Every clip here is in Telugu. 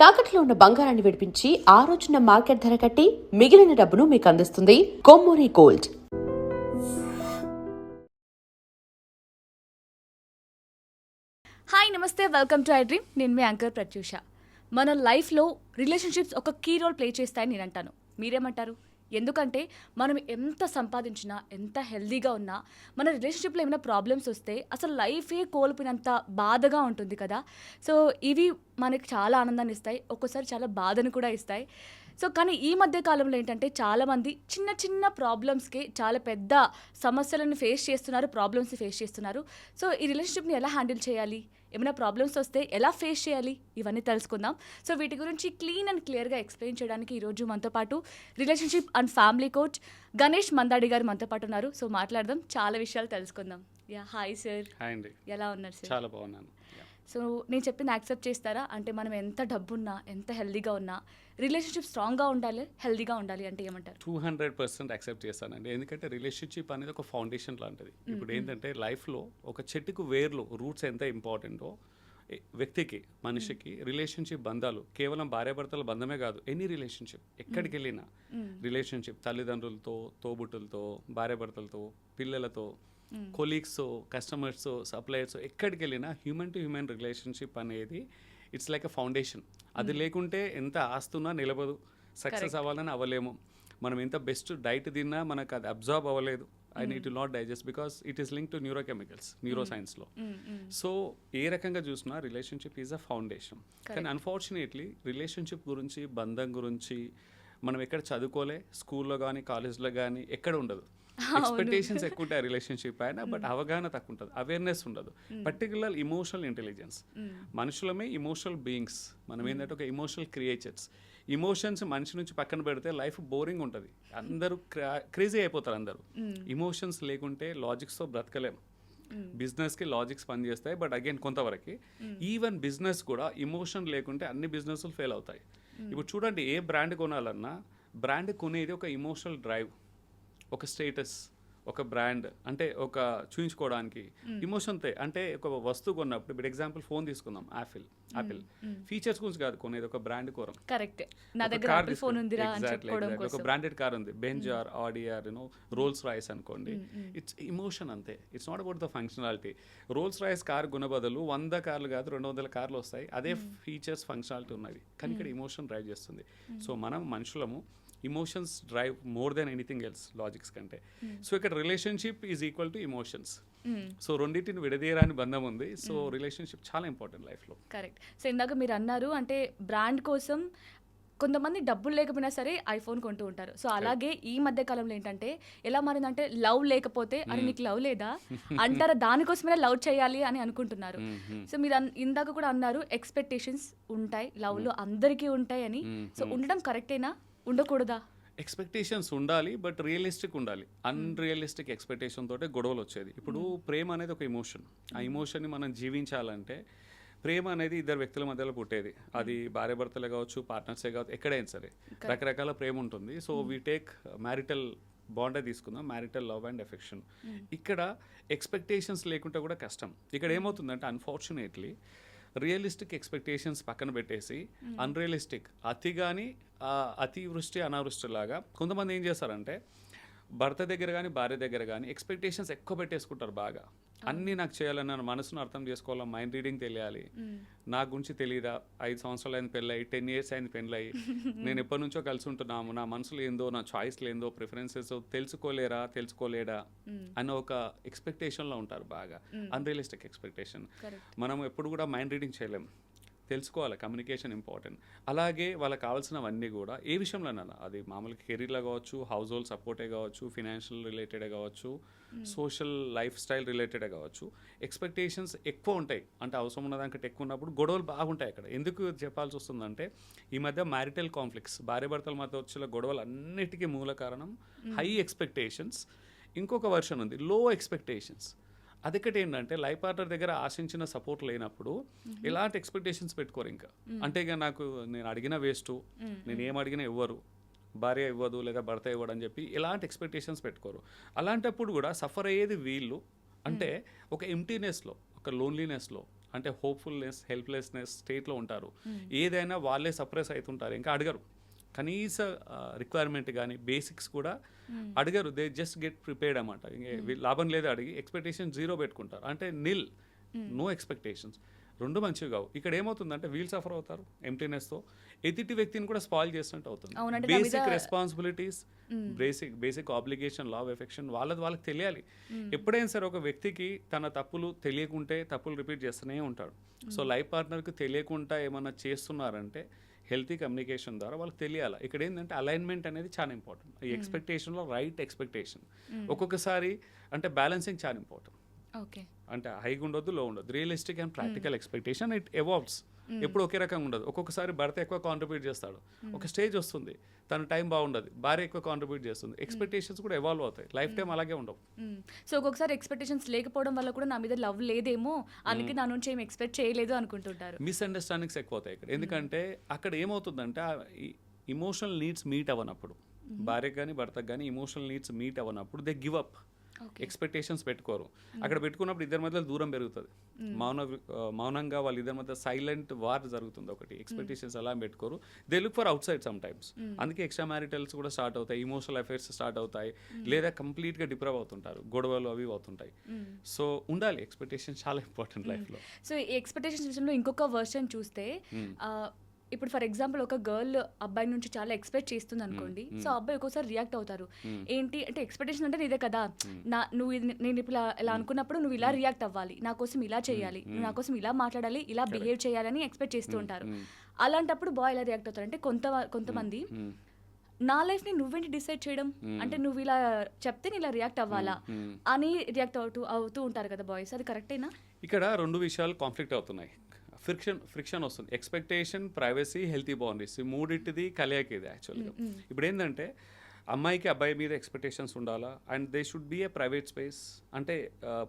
తాకట్లో ఉన్న బంగారాన్ని విడిపించి ఆ రోజున మార్కెట్ ధర కట్టి మిగిలిన డబ్బును మీకు అందిస్తుంది కొమ్మూరి గోల్డ్. హాయ్ నమస్తే, వెల్కమ్ టు ఐ డ్రీమ్. నేను మీ యాంకర్ ప్రత్యూష. మన లైఫ్లో రిలేషన్షిప్స్ ఒక కీ రోల్ ప్లే చేస్తాయని నేను అంటాను. మీరేమంటారు? ఎందుకంటే మనం ఎంత సంపాదించినా, ఎంత హెల్దీగా ఉన్నా, మన రిలేషన్షిప్లో ఏమైనా ప్రాబ్లమ్స్ వస్తే అసలు లైఫే కోల్పోయినంత బాధగా ఉంటుంది కదా. సో ఇవి మనకి చాలా ఆనందాన్ని ఇస్తాయి, ఒక్కోసారి చాలా బాధను కూడా ఇస్తాయి. సో కానీ ఈ మధ్య కాలంలో ఏంటంటే చాలామంది చిన్న చిన్న ప్రాబ్లమ్స్కి చాలా పెద్ద సమస్యలను ఫేస్ చేస్తున్నారు, ప్రాబ్లమ్స్ని ఫేస్ చేస్తున్నారు. సో ఈ రిలేషన్షిప్ని ఎలా హ్యాండిల్ చేయాలి, ఏమైనా ప్రాబ్లమ్స్ వస్తే ఎలా ఫేస్ చేయాలి, ఇవన్నీ తెలుసుకుందాం. సో వీటి గురించి క్లీన్ అండ్ క్లియర్గా ఎక్స్ప్లెయిన్ చేయడానికి ఈరోజు మనతో పాటు relationship and family coach Ganesh Mandadi గారు మనతో పాటు ఉన్నారు. సో మాట్లాడదాం, చాలా విషయాలు తెలుసుకుందాం. Hi sir. హాయ్ అండి. ఎలా ఉన్నారు సార్? చాలా బాగున్నాను. సో నేను చెప్పింది యాక్సెప్ట్ చేస్తారా? అంటే మనం ఎంత డబ్బున్నా, ఎంత హెల్దీగా ఉన్నా రిలేషన్షిప్ స్ట్రాంగ్గా ఉండాలి, హెల్దీగా ఉండాలి అంటే ఏమంటారు? 200% యాక్సెప్ట్ చేస్తానండి. ఎందుకంటే రిలేషన్షిప్ అనేది ఒక ఫౌండేషన్ లాంటిది. ఇప్పుడు ఏంటంటే లైఫ్లో ఒక చెట్టుకు వేర్లు, రూట్స్ ఎంత ఇంపార్టెంటో వ్యక్తికి, మనిషికి రిలేషన్షిప్ బంధాలు కేవలం భార్యాభర్తల బంధమే కాదు, ఎనీ రిలేషన్షిప్ ఎక్కడికి వెళ్ళినా రిలేషన్షిప్ తల్లిదండ్రులతో, తోబుట్టులతో, భార్యాభర్తలతో, పిల్లలతో, కొలీగ్స్, కస్టమర్స్, సప్లయర్స్, ఎక్కడికి వెళ్ళినా హ్యూమన్ టు హ్యూమన్ రిలేషన్షిప్ అనేది ఇట్స్ లైక్ ఎ ఫౌండేషన్. అది లేకుంటే ఎంత ఆస్తున్నా నిలబదు, సక్సెస్ అవ్వాలని అవ్వలేము. మనం ఎంత బెస్ట్ డైట్ తిన్నా మనకు అది అబ్జార్బ్ అవ్వలేదు, and it will not digest because it is link to neurochemicals, న్యూరోసైన్స్లో. సో ఏ రకంగా చూసినా రిలేషన్షిప్ ఈజ్ అ ఫౌండేషన్. కానీ అన్ఫార్చునేట్లీ రిలేషన్షిప్ గురించి, బంధం గురించి మనం ఎక్కడ చదువుకోలే, స్కూల్లో కానీ కాలేజ్లో కానీ ఎక్కడ ఉండదు. ఎక్స్పెక్టేషన్స్ ఎక్కువ ఉంటాయి రిలేషన్షిప్ అయినా, బట్ అవగాహన తక్కువ ఉంటుంది, అవేర్నెస్ ఉండదు. పర్టికులర్ ఇమోషనల్ ఇంటెలిజెన్స్, మనుషులమే ఇమోషనల్ బీయింగ్స్. మనం ఏంటంటే ఒక ఇమోషనల్ క్రియేచర్స్. ఇమోషన్స్ మనిషి నుంచి పక్కన పెడితే లైఫ్ బోరింగ్ ఉంటుంది, అందరూ క్రేజీ అయిపోతారు అందరూ. ఇమోషన్స్ లేకుంటే లాజిక్స్తో బ్రతకలేము. బిజినెస్కి లాజిక్స్ పనిచేస్తాయి, బట్ అగైన్ కొంతవరకు. ఈవెన్ బిజినెస్ కూడా ఇమోషన్ లేకుంటే అన్ని బిజినెస్లు ఫెయిల్ అవుతాయి. ఇప్పుడు చూడండి, ఏ బ్రాండ్ కొనాలన్నా బ్రాండ్ కొనేది ఒక ఇమోషనల్ డ్రైవ్, ఒక స్టేటస్, ఒక బ్రాండ్ అంటే ఒక చూయించుకోవడానికి ఇమోషన్తో. అంటే ఒక వస్తువు కొన్నప్పుడు, ఇప్పుడు ఎగ్జాంపుల్ ఫోన్ తీసుకుందాం, యాపిల్ ఫీచర్స్ గురించి కాదు కొనేది, ఒక బ్రాండ్ కోరం. కరెక్ట్. నా దగ్గర యాపిల్ ఫోన్ ఉంది రా అని చెప్పుకోవడం కోసం. ఒక బ్రాండెడ్ కార్ ఉంది, Benz or Audi or Rolls Royce అనుకోండి, ఇట్స్ ఇమోషన్ అంతే. It's not about the functionality. Rolls Royce car కొన బదులు 100 కార్లు కాదు 200 కార్లు వస్తాయి, అదే ఫీచర్స్, ఫంక్షనాలిటీ ఉన్నవి, కానీ ఇక్కడ ఇమోషన్ డ్రైవ్ చేస్తుంది. సో మనం మనుషులము emotions drive more than anything else logics కంటే. సో ఇక్కడ relationship is equal to emotions. So రెండింటిని విడదీయరాని బంధం ఉంది. సో రిలేషన్షిప్ చాలా ఇంపార్టెంట్ లైఫ్లో. కరెక్ట్. సో ఇందాక మీరు అన్నారు, అంటే బ్రాండ్ కోసం కొంతమంది డబ్బులు లేకపోయినా సరే ఐఫోన్ కొంటూ ఉంటారు. సో అలాగే ఈ మధ్య కాలంలో ఏంటంటే ఎలా మారిందంటే, లవ్ లేకపోతే అని నీకు లవ్ లేదా అంటారా, దానికోసమైనా లవ్ చేయాలి అని అనుకుంటున్నారు. సో మీరు ఇందాక కూడా అన్నారు ఎక్స్పెక్టేషన్స్ ఉంటాయి లవ్లో, అందరికీ ఉంటాయి అని. సో ఉండడం కరెక్టేనా, ఉండకూడదా? ఎక్స్పెక్టేషన్స్ ఉండాలి, బట్ రియలిస్టిక్ ఉండాలి. అన్రియలిస్టిక్ ఎక్స్పెక్టేషన్ తోటే గొడవలు వచ్చేది. ఇప్పుడు ప్రేమ అనేది ఒక ఇమోషన్. ఆ ఇమోషన్ని మనం జీవించాలంటే, ప్రేమ అనేది ఇద్దరు వ్యక్తుల మధ్యలో పుట్టేది. అది భార్యాభర్తలే కావచ్చు, పార్ట్నర్సే కావచ్చు, ఎక్కడైనా సరే రకరకాల ప్రేమ ఉంటుంది. సో వీ టేక్ మ్యారిటల్ బాండే తీసుకుందాం, మ్యారిటల్ లవ్ అండ్ ఎఫెక్షన్. ఇక్కడ ఎక్స్పెక్టేషన్స్ లేకుంటే కూడా కష్టం. ఇక్కడ ఏమవుతుందంటే అన్ఫార్చునేట్లీ రియలిస్టిక్ ఎక్స్పెక్టేషన్స్ పక్కన పెట్టేసి అన్రియలిస్టిక్, అతివృష్టి అనావృష్టి లాగా కొంతమంది ఏం చేస్తారంటే, భర్త దగ్గర కానీ భార్య దగ్గర కానీ ఎక్స్పెక్టేషన్స్ ఎక్కువ పెట్టేసుకుంటారు బాగా. అన్నీ నాకు చేయాలని, నా మనసును అర్థం చేసుకోవాలా, మైండ్ రీడింగ్ తెలియాలి, నా గురించి తెలియదా, 5 సంవత్సరాలు అయింది పెళ్ళయి, 10 years అయింది పెళ్ళయి, నేను ఎప్పటి నుంచో కలిసి ఉంటున్నాము, నా మనసులో ఏందో, నా చాయిస్లు ఏందో, ప్రిఫరెన్సెస్ తెలుసుకోలేడా అన్న ఒక ఎక్స్పెక్టేషన్లో ఉంటారు బాగా. Unrealistic expectation. మనం ఎప్పుడు కూడా మైండ్ రీడింగ్ చేయలేం, తెలుసుకోవాలి, కమ్యూనికేషన్ ఇంపార్టెంట్. అలాగే వాళ్ళకి కావాల్సినవన్నీ కూడా ఏ విషయంలోనైనా, అది మామూలుగా కెరీర్లో కావచ్చు, హౌస్ హోల్డ్ సపోర్టే కావచ్చు, ఫినాన్షియల్ రిలేటెడే కావచ్చు, సోషల్ లైఫ్ స్టైల్ రిలేటెడే కావచ్చు, ఎక్స్పెక్టేషన్స్ ఎక్కువ ఉంటాయి. అంటే అవసరం ఉన్నదానికంటే ఎక్కువ ఉన్నప్పుడు గొడవలు బాగుంటాయి అక్కడ. ఎందుకు చెప్పాల్సి వస్తుందంటే, ఈ మధ్య మ్యారిటల్ కాన్ఫ్లిక్ట్స్, భార్యాభర్తల మధ్య వచ్చే గొడవలు అన్నిటికీ మూల కారణం హై ఎక్స్పెక్టేషన్స్. ఇంకొక వర్షన్ ఉంది, లో ఎక్స్పెక్టేషన్స్. అదొకటి ఏంటంటే, లైఫ్ పార్ట్నర్ దగ్గర ఆశించిన సపోర్ట్ లేనప్పుడు ఎలాంటి ఎక్స్పెక్టేషన్స్ పెట్టుకోరు ఇంకా. అంటే ఇక నేను అడిగిన వేస్ట్, నేను ఏం అడిగినా ఇవ్వరు, భార్య ఇవ్వదు లేదా భర్త ఇవ్వడు అని చెప్పి ఎలాంటి ఎక్స్పెక్టేషన్స్ పెట్టుకోరు. అలాంటప్పుడు కూడా సఫర్ అయ్యేది వీళ్ళు. అంటే ఒక ఎంప్టీనెస్లో, ఒక లోన్లీనెస్లో, అంటే హోప్ఫుల్నెస్ హెల్ప్లెస్నెస్ స్టేట్లో ఉంటారు. ఏదైనా వాళ్ళే సప్రెస్ అవుతుంటారు, ఇంకా అడగరు. కనీస రిక్వైర్మెంట్ కానీ బేసిక్స్ కూడా అడగరు. దే జస్ట్ గెట్ ప్రిపేర్డ్ అన్నమాట. లాభం లేదు అడిగి ఎక్స్పెక్టేషన్ జీరో పెట్టుకుంటారు, అంటే నిల్, నో ఎక్స్పెక్టేషన్స్. రెండు మంచివి కావు. ఇక్కడ ఏమవుతుందంటే వీళ్ళు సఫర్ అవుతారు ఎంప్టీనెస్తో, ఎదుటి వ్యక్తిని కూడా స్పాయిల్ చేసినట్టు అవుతుంది. Basic responsibilities, basic obligation, law of affection వాళ్ళకి తెలియాలి. ఎప్పుడైనా సరే ఒక వ్యక్తికి తన తప్పులు తెలియకుంటే తప్పులు రిపీట్ చేస్తూనే ఉంటాడు. సో లైఫ్ పార్ట్నర్కి తెలియకుండా ఏమన్నా చేస్తున్నారంటే హెల్తీ కమ్యూనికేషన్ ద్వారా వాళ్ళకి తెలియాలి. ఇక్కడ ఏంటంటే అలైన్మెంట్ అనేది చాలా ఇంపార్టెంట్. ఈ ఎక్స్పెక్టేషన్లో రైట్ ఎక్స్పెక్టేషన్, ఒక్కొక్కసారి అంటే బ్యాలెన్సింగ్ చాలా ఇంపార్టెంట్. ఓకే, అంటే హైగా ఉండొద్దు, లో ఉండదు. Realistic and practical expectation it evolves. ఎప్పుడు ఒకే రకంగా ఉండదు. ఒక్కొక్కసారి భర్త ఎక్కువ కాంట్రిబ్యూట్ చేస్తాడు, ఒక స్టేజ్ వస్తుంది తన టైం బాగుండదు, భార్య ఎక్కువ కాంట్రిబ్యూట్ చేస్తుంది. ఎక్స్పెక్టేషన్స్ కూడా ఎవాల్వ్ అవుతాయి, లైఫ్ టైం అలాగే ఉండవు. సో ఒక్కొక్కసారి ఎక్స్పెక్టేషన్స్ లేకపోవడం వల్ల కూడా నా మీద లవ్ లేదేమో, అందుకే నా నుంచి ఏం ఎక్స్పెక్ట్ చేయలేదు అనుకుంటుంటారు. మిస్అండర్స్టాండింగ్స్ ఎక్కువ అవుతాయి ఇక్కడ. ఎందుకంటే అక్కడ ఏమవుతుందంటే ఇమోషనల్ నీడ్స్ మీట్ అవ్వనప్పుడు, భార్యకు కానీ భర్తకు కానీ ఇమోషనల్ నీడ్స్ మీట్ అవ్వనప్పుడు దే గివ్ అప్. ఎక్స్పెక్టేషన్స్ పెట్టుకోరు. అక్కడ పెట్టుకున్నప్పుడు ఇద్దరి మధ్య దూరం పెరుగుతుంది. మౌనంగా వాళ్ళ ఇద్దరి మధ్య సైలెంట్ వార్ జరుగుతుంది ఒకటి. ఎక్స్పెక్టేషన్స్ అలా పెట్టుకోరు. They look for out side some times. అందుకే ఎక్స్ట్రా మ్యారిటల్స్ కూడా స్టార్ట్ అవుతాయి, ఇమోషనల్ అఫైర్స్ స్టార్ట్ అవుతాయి, లేదా కంప్లీట్గా డిప్రవ్ అవుతుంటారు, గొడవలు అవి అవుతుంటాయి. సో ఉండాలి ఎక్స్పెక్టేషన్, చాలా ఇంపార్టెంట్ లైఫ్లో. సో ఈ ఎక్స్పెక్టేషన్స్ విషయంలో ఇంకొక వర్షన్ చూస్తే, ఇప్పుడు ఫర్ ఎగ్జాంపుల్ ఒక గర్ల్ అబ్బాయి నుంచి చాలా ఎక్స్పెక్ట్ చేస్తుంది అనుకోండి. సో అబ్బాయి ఒక్కోసారి రియాక్ట్ అవుతారు. ఏంటి అంటే ఎక్స్పెక్టేషన్ అంటే నీదే కదా, నేను ఇప్పుడు ఇలా అనుకున్నప్పుడు నువ్వు ఇలా రియాక్ట్ అవ్వాలి, నా కోసం ఇలా చేయాలి, నువ్వు నా కోసం ఇలా మాట్లాడాలి, ఇలా బిహేవ్ చేయాలని ఎక్స్పెక్ట్ చేస్తూ ఉంటారు. అలాంటప్పుడు బాయ్ ఎలా రియాక్ట్ అవుతారు అంటే, కొంతమంది నా లైఫ్ని నువ్వేంటి డిసైడ్ చేయడం, అంటే నువ్వు ఇలా చెప్తే నేను ఇలా రియాక్ట్ అవ్వాలా అని రియాక్ట్ అవుతూ ఉంటారు కదా బాయ్స్. అది కరెక్టేనా? ఇక్కడ రెండు విషయాలు కాన్ఫ్లిక్ట్ అవుతున్నాయి, ఫ్రిక్షన్ వస్తుంది. ఎక్స్పెక్టేషన్, ప్రైవసీ, హెల్తీ బౌండరీస్, ఈ మూడింటిది కలయిక ఇది యాక్చువల్గా. ఇప్పుడు ఏంటంటే అమ్మాయికి అబ్బాయి మీద ఎక్స్పెక్టేషన్స్ ఉండాలా, and they should be A private space. అంటే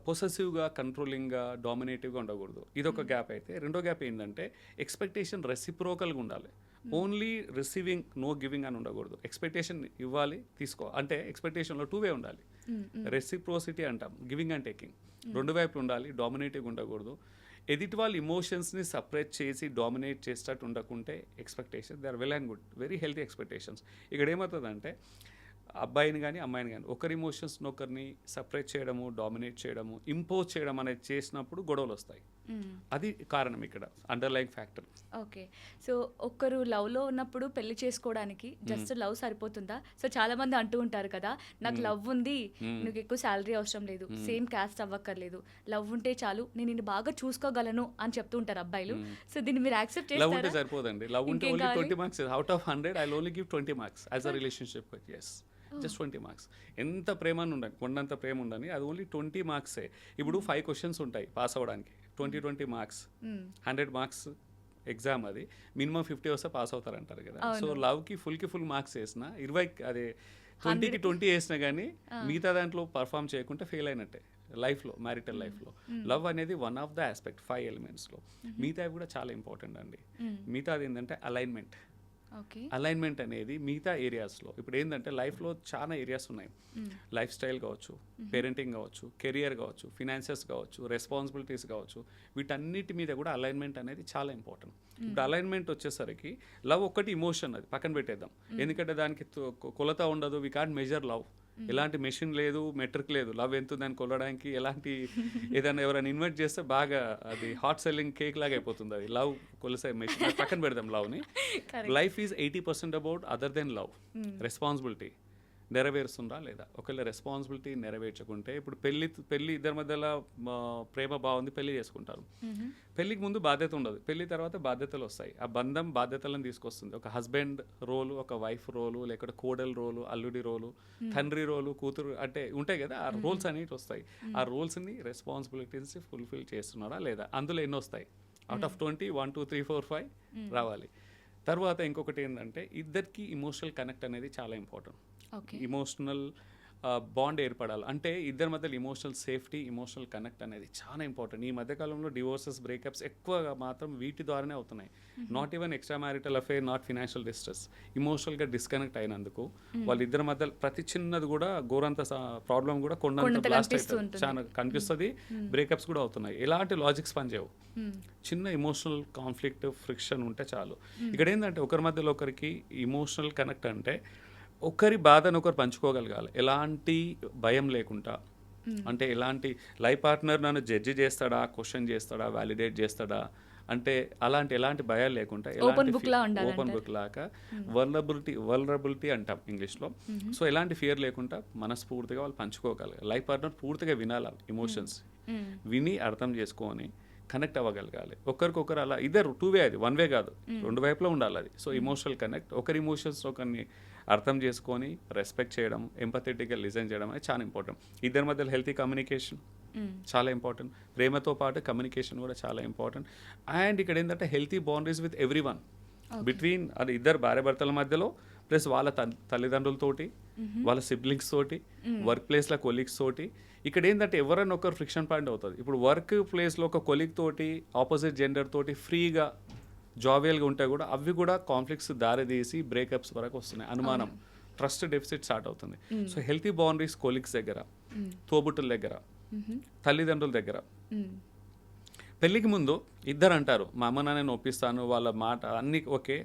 పొసెసివ్గా, కంట్రోలింగ్గా, డామినేటివ్గా ఉండకూడదు. ఇది ఒక గ్యాప్ అయితే. రెండో గ్యాప్ ఏంటంటే ఎక్స్పెక్టేషన్ రెసిప్రోకల్గా ఉండాలి. ఓన్లీ రిసీవింగ్, నో గివింగ్ అని ఉండకూడదు. ఎక్స్పెక్టేషన్ ఇవ్వాలి, తీసుకో, అంటే ఎక్స్పెక్టేషన్లో టూ వే ఉండాలి. రెసిప్రోసిటీ అంటాం, గివింగ్ అండ్ టేకింగ్, రెండు వైపులు ఉండాలి. డామినేటివ్గా ఉండకూడదు. ఎదుటి వాళ్ళ ఇమోషన్స్ని సపరేట్ చేసి డామినేట్ చేసేటట్టు ఉండకుంటే expectation they are well and good, very healthy expectations. ఇక్కడ ఏమవుతుందంటే అబ్బాయిని కానీ అమ్మాయిని కానీ ఒకరి ఇమోషన్స్ని ఒకరిని సపరేట్ చేయడము, డామినేట్ చేయడము, ఇంపోజ్ చేయడం అనేది చేసినప్పుడు గొడవలు వస్తాయి. అది కారణం ఇక్కడ, అండర్లైన్ ఫ్యాక్టర్. ఓకే, సో ఒక్కరు లవ్లో ఉన్నప్పుడు పెళ్లి చేసుకోవడానికి జస్ట్ లవ్ సరిపోతుందా? సో చాలా మంది అంటూ ఉంటారు కదా, నాకు లవ్ ఉంది, నీకు ఎక్కువ శాలరీ అవసరం లేదు, సేమ్ క్యాస్ట్ అవ్వక్కర్లేదు, లవ్ ఉంటే చాలు, నేను నిన్ను బాగా చూసుకోగలను అని చెప్తూ ఉంటారు అబ్బాయిలు. సో దీన్ని మీరు యాక్సెప్ట్ చేస్తారా? లవ్ ఉంటే సరిపోదండి. లవ్ ఉంటే only 20 marks. Out of 100 I will only give 20 marks as a relationship. Yes, just 20 marks. ఎంత ప్రేమ ఉండని, కొండంత ప్రేమ ఉండని, అది ఓన్లీ 20 మార్క్సే. ఇప్పుడు 5 క్వశ్చన్స్ ఉంటాయి పాస్ అవ్వడానికి, 20 మార్క్స్, 100 మార్క్స్ ఎగ్జామ్. అది మినిమం 50 వస్తే పాస్ అవుతారంటారు కదా. సో లవ్కి ఫుల్ మార్క్స్ వేసిన 20, అదే 20కి 20 వేసినా కానీ మిగతా దాంట్లో పర్ఫామ్ చేయకుంటే ఫెయిల్ అయినట్టే లైఫ్లో, మ్యారిటల్ లైఫ్లో. లవ్ అనేది వన్ ఆఫ్ ద ఆస్పెక్ట్ 5 ఎలిమెంట్స్లో. మిగతావి కూడా చాలా ఇంపార్టెంట్ అండి. మిగతాది ఏంటంటే అలైన్మెంట్. అలైన్మెంట్ అనేది మిగతా ఏరియాస్లో, ఇప్పుడు ఏంటంటే లైఫ్లో చాలా ఏరియాస్ ఉన్నాయి. లైఫ్ స్టైల్ కావచ్చు, పేరెంటింగ్ కావచ్చు, కెరియర్ కావచ్చు, ఫినాన్షియల్స్ కావచ్చు, రెస్పాన్సిబిలిటీస్ కావచ్చు, వీటన్నిటి మీద కూడా అలైన్మెంట్ అనేది చాలా ఇంపార్టెంట్. ఇప్పుడు అలైన్మెంట్ వచ్చేసరికి లవ్ ఒక్కటి ఇమోషన్, అది పక్కన పెట్టేద్దాం. ఎందుకంటే దానికి కొలత ఉండదు, వీ కాంట్ మెజర్ లవ్. ఎలాంటి మెషిన్ లేదు, మెట్రిక్ లేదు, లవ్ ఎంత దాన్ని కొలవడానికి. ఎలాంటి ఏదైనా ఎవరైనా ఇన్వైట్ చేస్తే బాగా అది హాట్ సెల్లింగ్ కేక్ లాగా అయిపోతుంది అది, లవ్ కొలిసే మెషిన్. పక్కన పెడదాం లవ్ని. Life is 80% about other than love. Responsibility నెరవేరుస్తుందా లేదా? ఒకవేళ రెస్పాన్సిబిలిటీ నెరవేర్చుకుంటే, ఇప్పుడు పెళ్లి ఇద్దరి మధ్యలో ప్రేమ బాగుంది, పెళ్లి చేసుకుంటారు. పెళ్లికి ముందు బాధ్యత ఉండదు, పెళ్లి తర్వాత బాధ్యతలు వస్తాయి. ఆ బంధం బాధ్యతలను తీసుకొస్తుంది. ఒక హస్బెండ్ రోలు, ఒక వైఫ్ రోలు, లేకపోతే కోడల్ రోలు, అల్లుడి రోలు, తండ్రి రోలు, కూతురు, అంటే ఉంటాయి కదా, ఆ రోల్స్ అనేవి వస్తాయి. ఆ రోల్స్ని, రెస్పాన్సిబిలిటీస్ ఫుల్ఫిల్ చేస్తున్నారా లేదా? అందులో ఎన్ని వస్తాయి? అవుట్ ఆఫ్ 20 1 2 3 4 5 రావాలి. తర్వాత ఇంకొకటి ఏంటంటే ఇద్దరికి ఇమోషనల్ కనెక్ట్ అనేది చాలా ఇంపార్టెంట్. ఇమోషనల్ బాండ్ ఏర్పడాలి. అంటే ఇద్దరి మధ్యలో ఇమోషనల్ సేఫ్టీ, ఇమోషనల్ కనెక్ట్ అనేది చాలా ఇంపార్టెంట్. ఈ మధ్యకాలంలో డివోర్సెస్, బ్రేకప్స్ ఎక్కువగా మాత్రం వీటి ద్వారానే అవుతున్నాయి. Not even extra marital affair, not financial distress, ఇమోషనల్గా డిస్కనెక్ట్ అయినందుకు వాళ్ళిద్దరి మధ్య ప్రతి చిన్నది కూడా గోరంత ప్రాబ్లం కూడా కొండంత బ్లాస్ట్ అవుతుంది, చాలా కనిపిస్తుంది. బ్రేకప్స్ కూడా అవుతున్నాయి. ఎలాంటి లాజిక్స్ పనిచేయవు. చిన్న ఇమోషనల్ కాన్ఫ్లిక్ట్, ఫ్రిక్షన్ ఉంటే చాలు. ఇక్కడ ఏంటంటే ఒకరి మధ్యలో ఒకరికి ఇమోషనల్ కనెక్ట్ అంటే ఒకరి బాధను ఒకరు పంచుకోగలగాలి, ఎలాంటి భయం లేకుండా. అంటే ఎలాంటి లైఫ్ పార్ట్నర్ నన్ను జడ్జి చేస్తాడా, క్వశ్చన్ చేస్తాడా, వ్యాలిడేట్ చేస్తాడా అంటే ఎలాంటి భయాలు లేకుండా, ఓపెన్ బుక్ లాగా వల్నరబిలిటీ అంటాం ఇంగ్లీష్లో. సో ఎలాంటి ఫియర్ లేకుండా మనస్ఫూర్తిగా వాళ్ళు పంచుకోగలగాలి. లైఫ్ పార్ట్నర్ పూర్తిగా వినాలి, ఇమోషన్స్ విని అర్థం చేసుకొని కనెక్ట్ అవ్వగలగాలి. ఒకరికొకరు అలా ఇద్దరు టూ వే, అది వన్ వే కాదు, రెండు వైపులో ఉండాలి అది. సో ఇమోషనల్ కనెక్ట్, ఒకరి ఇమోషన్స్ ఒకరిని అర్థం చేసుకొని రెస్పెక్ట్ చేయడం, ఎంపథెటిక్గా లిజన్ చేయడం అనేది చాలా ఇంపార్టెంట్. ఇద్దరి మధ్యలో హెల్తీ కమ్యూనికేషన్ చాలా ఇంపార్టెంట్. ప్రేమతో పాటు కమ్యూనికేషన్ కూడా చాలా ఇంపార్టెంట్. అండ్ ఇక్కడ ఏంటంటే healthy boundaries with every one between, అది ఇద్దరు భార్యాభర్తల మధ్యలో, ప్లస్ వాళ్ళ తల్లిదండ్రులతోటి, వాళ్ళ సిబ్లింగ్స్ తోటి, వర్క్ ప్లేస్లో కొలీగ్స్ తోటి. ఇక్కడ ఏంటంటే ఎవరైనా ఒకరు ఫ్రిక్షన్ పాయింట్ అవుతుంది. ఇప్పుడు వర్క్ ప్లేస్లో ఒక కొలీగ్ తోటి, ఆపోజిట్ జెండర్ తోటి ఫ్రీగా జావియల్గా ఉంటే కూడా అవి కూడా కాన్ఫ్లిక్ట్స్ దారితీసి బ్రేకప్స్ వరకు వస్తున్నాయి. అనుమానం, ట్రస్ట్ డెఫిసిట్ స్టార్ట్ అవుతుంది. సో హెల్తీ బౌండరీస్ కొలీగ్స్ దగ్గర, తోబుట్టుల దగ్గర, తల్లిదండ్రుల దగ్గర. పెళ్ళికి ముందు ఇద్దరు అంటారు, మా అమ్మ నాన్న ఒప్పిస్తాను, వాళ్ళ మాట అన్నీ ఓకే,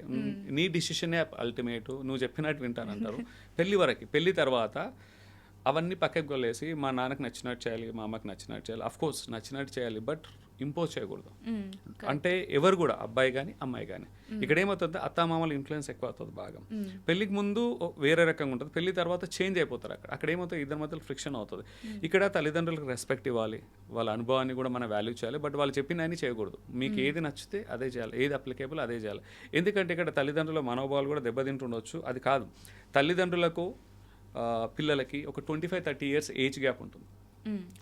నీ డిసిషనే అల్టిమేట్, నువ్వు చెప్పినట్టు వింటానంటారు పెళ్ళి వరకు. పెళ్ళి తర్వాత అవన్నీ పక్కకు కొలేసి మా నాన్నకు నచ్చినట్టు చేయాలి, మా అమ్మకి నచ్చినట్టు చేయాలి. అఫ్ కోర్స్ నచ్చినట్టు చేయాలి, బట్ ఇంపోజ్ చేయకూడదు. అంటే ఎవరు కూడా, అబ్బాయి కానీ అమ్మాయి కానీ. ఇక్కడ ఏమవుతుంది, అత్తామామల ఇన్ఫ్లుయెన్స్ ఎక్కువ అవుతుంది బాగా. పెళ్ళికి ముందు వేరే రకంగా ఉంటుంది, పెళ్లి తర్వాత చేంజ్ అయిపోతారు. అక్కడ ఏమవుతుంది, ఇద్దరి మధ్యలో ఫ్రిక్షన్ అవుతుంది. ఇక్కడ తల్లిదండ్రులకు రెస్పెక్ట్ ఇవ్వాలి, వాళ్ళ అనుభవాన్ని కూడా మనం వాల్యూ చేయాలి, బట్ వాళ్ళు చెప్పిన అన్ని చేయకూడదు. మీకు ఏది నచ్చితే అదే చేయాలి, ఏది అప్లికేబుల్ అదే చేయాలి. ఎందుకంటే ఇక్కడ తల్లిదండ్రుల మనోభావాలు కూడా దెబ్బతింటుండొచ్చు. అది కాదు, తల్లిదండ్రులకు పిల్లలకి ఒక 25-30 years ఏజ్ గ్యాప్ ఉంటుంది.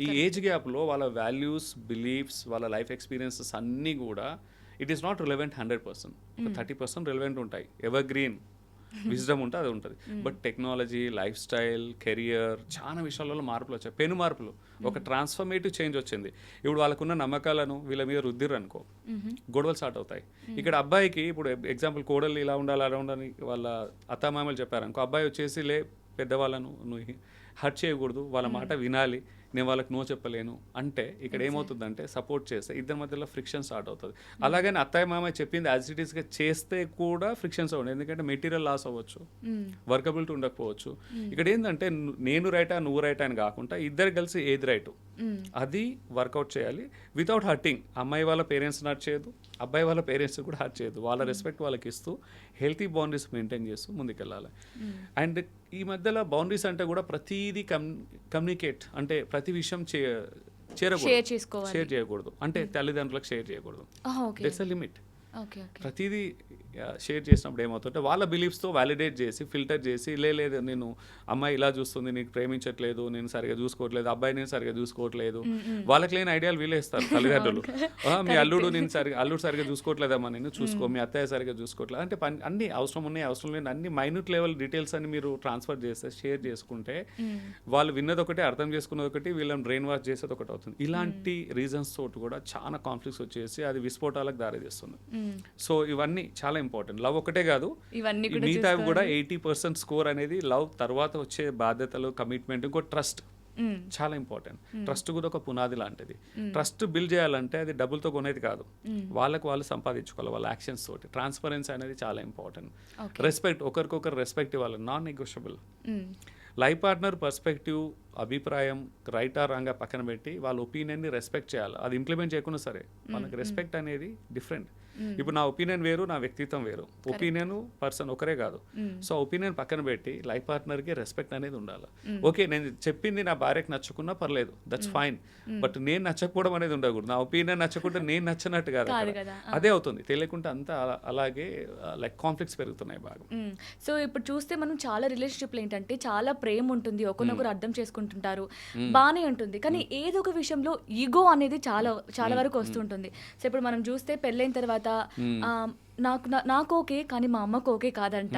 ఈ ఏజ్ గ్యాప్లో వాళ్ళ వాల్యూస్, బిలీఫ్స్, వాళ్ళ లైఫ్ ఎక్స్పీరియన్సెస్ అన్నీ కూడా it is not relevant 100%. 30% relevant ఉంటాయి. ఎవర్ గ్రీన్ విజ్డమ్ ఉంటే అది ఉంటుంది. But technology, life style, career, చాలా విషయాలలో మార్పులు వచ్చాయి, పెను మార్పులు. ఒక ట్రాన్స్ఫర్మేటివ్ చేంజ్ వచ్చింది. ఇప్పుడు వాళ్ళకున్న నమ్మకాలను వీళ్ళ మీద రుద్దిర్రు అనుకో, గొడవలు స్టార్ట్ అవుతాయి. ఇక్కడ అబ్బాయికి ఇప్పుడు ఎగ్జాంపుల్ కోడలు ఇలా ఉండాలి, అలా ఉండాలని వాళ్ళ అత్తామామలు చెప్పారనుకో, అబ్బాయి వచ్చేసి పెద్దవాళ్ళను నువ్వు హర్ట్ చేయకూడదు, వాళ్ళ మాట వినాలి, నేను వాళ్ళకి నో చెప్పలేను అంటే ఇక్కడ ఏమవుతుందంటే సపోర్ట్ చేస్తే ఇద్దరి మధ్యలో ఫ్రిక్షన్ స్టార్ట్ అవుతుంది. అలాగని అత్తయ్య మామయ్య చెప్పింది యాజ్ ఇట్ ఈస్గా చేస్తే కూడా ఫ్రిక్షన్స్ అవ్వండి, ఎందుకంటే మెటీరియల్ లాస్ అవ్వచ్చు, వర్కబిలిటీ ఉండకపోవచ్చు. ఇక్కడ ఏంటంటే నేను రైటా నువ్వు రైటా అని కాకుండా ఇద్దరు కలిసి ఏది రైటు అది వర్కౌట్ చేయాలి వితౌట్ హర్టింగ్. అమ్మాయి వాళ్ళ పేరెంట్స్ని హర్ట్ చేయదు, అబ్బాయి వాళ్ళ పేరెంట్స్ కూడా హర్ట్ చేయదు. వాళ్ళ రెస్పెక్ట్ వాళ్ళకి ఇస్తూ హెల్తీ బౌండరీస్ మెయింటైన్ చేస్తూ ముందుకెళ్ళాలి. అండ్ ఈ మధ్యలో బౌండరీస్ అంటే కూడా ప్రతిదీ కమ్యూనికేట్, అంటే ప్రతి విషయం షేర్ చేయకూడదు. అంటే తల్లిదండ్రులకు షేర్ చేయకూడదు, దట్స్ అ లిమిట్. ప్రతిదీ షేర్ చేసినప్పుడు ఏమవుతుంటే వాళ్ళ బిలీఫ్స్తో వ్యాలిడేట్ చేసి ఫిల్టర్ చేసి, లేదు నేను అమ్మాయి ఇలా చూస్తుంది, నీకు ప్రేమించట్లేదు, నేను సరిగా చూసుకోవట్లేదు, అబ్బాయి నేను సరిగా చూసుకోవట్లేదు, వాళ్ళకి లేని ఐడియాలు వీళ్ళే ఇస్తారు తల్లిదండ్రులు. మీ అల్లుడు సరిగా చూసుకోవట్లేదమ్మా, నేను చూసుకో, మీ అత్తయ్య సరిగా చూసుకోవట్లేదు అంటే అన్ని అవసరం ఉన్నాయి, అవసరం లేని అన్ని మైన్యూట్ లెవెల్ డీటెయిల్స్ అని మీరు ట్రాన్స్ఫర్ చేస్తే, షేర్ చేసుకుంటే వాళ్ళు విన్నది ఒకటి, అర్థం చేసుకున్నది ఒకటి, వీళ్ళని బ్రెయిన్ వాష్ చేసేది ఒకటి అవుతుంది. ఇలాంటి రీజన్స్ తోటి కూడా చాలా కాన్ఫ్లిక్ట్స్ వచ్చేసి అది విస్ఫోటాలకు దారితీస్తుంది. సో ఇవన్నీ చాలా ఇంపార్టెంట్. లవ్ ఒకటే కాదు, మిగతా కూడా 80% స్కోర్ అనేది లవ్ తర్వాత వచ్చే బాధ్యతలు, కమిట్మెంట్, ఇంకో ట్రస్ట్ చాలా ఇంపార్టెంట్. ట్రస్ట్ కూడా ఒక పునాది లాంటిది. ట్రస్ట్ బిల్డ్ చేయాలంటే అది డబ్బులతో కొనేది కాదు, వాళ్ళకు వాళ్ళు సంపాదించుకోవాలి వాళ్ళ యాక్షన్స్ తోటి. ట్రాన్స్పరెన్సీ అనేది చాలా ఇంపార్టెంట్. రెస్పెక్ట్, ఒకరికొకరు రెస్పెక్ట్ ఇవ్వాలి, non negotiable. Life partner perspective, అభిప్రాయం రైట్ ఆర్ రాంగ్ పక్కన పెట్టి వాళ్ళ ఒపీనియన్ని రెస్పెక్ట్ చేయాలి. అది ఇంప్లిమెంట్ చేయకుండా సరే మనకి రెస్పెక్ట్ అనేది డిఫరెంట్. ఇప్పుడు నా ఒపీనియన్ వేరు, నా వ్యక్తిత్వం వేరు, ఒపీనియన్ పర్సన్ ఒకరే కాదు. సో ఒపీనియన్ పక్కన పెట్టి లైఫ్ పార్ట్నర్కి రెస్పెక్ట్ అనేది ఉండాలి. ఓకే, నేను చెప్పింది నా భార్యకి నచ్చకున్నా పర్లేదు, దట్స్ ఫైన్, బట్ నేను నచ్చకపోవడం అనేది ఉండకూడదు. నా ఒపీనియన్ నచ్చకుంటే నేను నచ్చినట్టు కాదు, అదే అవుతుంది. తెలియకుండా అంతా అలాగే లైక్ కాన్ఫ్లిక్ట్స్ పెరుగుతున్నాయి బాగా. సో ఇప్పుడు చూస్తే మనం చాలా రిలేషన్షిప్లు ఏంటంటే చాలా ప్రేమ ఉంటుంది, ఒకరినొకరు అర్థం చేసుకుంటుంటారు, బాగానే ఉంటుంది, కానీ ఏదో ఒక విషయంలో ఈగో అనేది చాలా వరకు వస్తుంటుంది. సో ఇప్పుడు మనం చూస్తే పెళ్ళైన తర్వాత నాకు ఓకే కానీ మా అమ్మకు ఓకే కాదంట,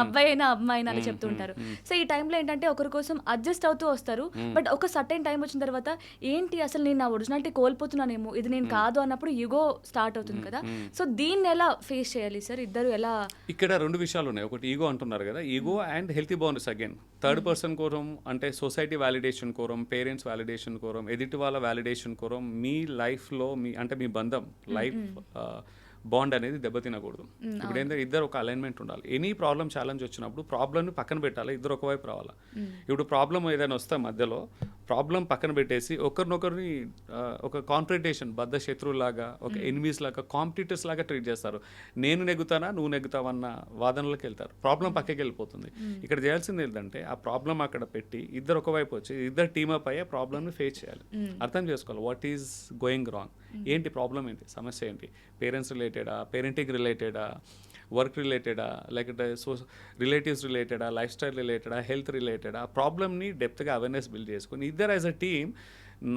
అబ్బాయి అయినా అమ్మాయి అయినా అని చెప్తుంటారు. సో ఈ టైంలో ఏంటంటే ఒకరి కోసం అడ్జస్ట్ అవుతూ వస్తారు, బట్ ఒక సర్టెన్ టైం వచ్చిన తర్వాత ఏంటి అసలు నేను నా ఒరిజినాలిటీ కోల్పోతున్నానేమో, ఇది నేను కాదు అన్నప్పుడు యుగో స్టార్ట్ అవుతుంది కదా. సో దీన్ని ఎలా ఫేస్ చేయాలి సార్? ఇద్దరు ఎలా? ఇక్కడ రెండు విషయాలు ఉన్నాయి. ఒకటి ఈగో అంటున్నారు కదా, ego and healthy boundaries. Again third person కోరం అంటే సొసైటీ వ్యాలిడేషన్ కోరం, పేరెంట్స్ వ్యాలిడేషన్ కోరం, ఎదుటి వాళ్ళ వ్యాలిడేషన్ కోరం మీ లైఫ్లో మీ బంధం లైఫ్ బాండ్ అనేది దెబ్బతినకూడదు. ఇప్పుడు ఏంటంటే ఇద్దరు ఒక అలైన్మెంట్ ఉండాలి. ఎనీ ప్రాబ్లం ఛాలెంజ్ వచ్చినప్పుడు ప్రాబ్లమ్ని పక్కన పెట్టాలి, ఇద్దరు ఒకవైపు రావాలి. ఇప్పుడు ప్రాబ్లం ఏదైనా వస్తే మధ్యలో ప్రాబ్లం పక్కన పెట్టేసి ఒకరినొకరిని ఒక కాన్ఫ్రంటేషన్, బద్ధ శత్రువులాగా, ఒక ఎనిమీస్ లాగా, కాంపిటీటర్స్ లాగా ట్రీట్ చేస్తారు. నేను నెగ్గుతానా నువ్వు నెగ్గుతావన్న వాదనలోకి వెళ్తారు, ప్రాబ్లం పక్కకి వెళ్ళిపోతుంది. ఇక్కడ చేయాల్సింది ఏంటంటే ఆ ప్రాబ్లం అక్కడ పెట్టి ఇద్దరు ఒకవైపు వచ్చి ఇద్దరు టీమప్ అయ్యే ప్రాబ్లమ్ని ఫేస్ చేయాలి, అర్థం చేసుకోవాలి. వాట్ ఈజ్ గోయింగ్ రాంగ్, ఏంటి ప్రాబ్లం, ఏంటి సమస్య, ఏంటి పేరెంట్స్ రిలేటెడా, పేరెంటింగ్ రిలేటెడా, వర్క్ రిలేటెడా, లేకపోతే రిలేటివ్స్ రిలేటెడా, లైఫ్ స్టైల్ రిలేటెడా, హెల్త్ రిలేటెడా, ప్రాబ్లమ్ని డెప్త్గా అవేర్నెస్ బిల్డ్ చేసుకుని ఇద్దరు యాజ్ అ టీమ్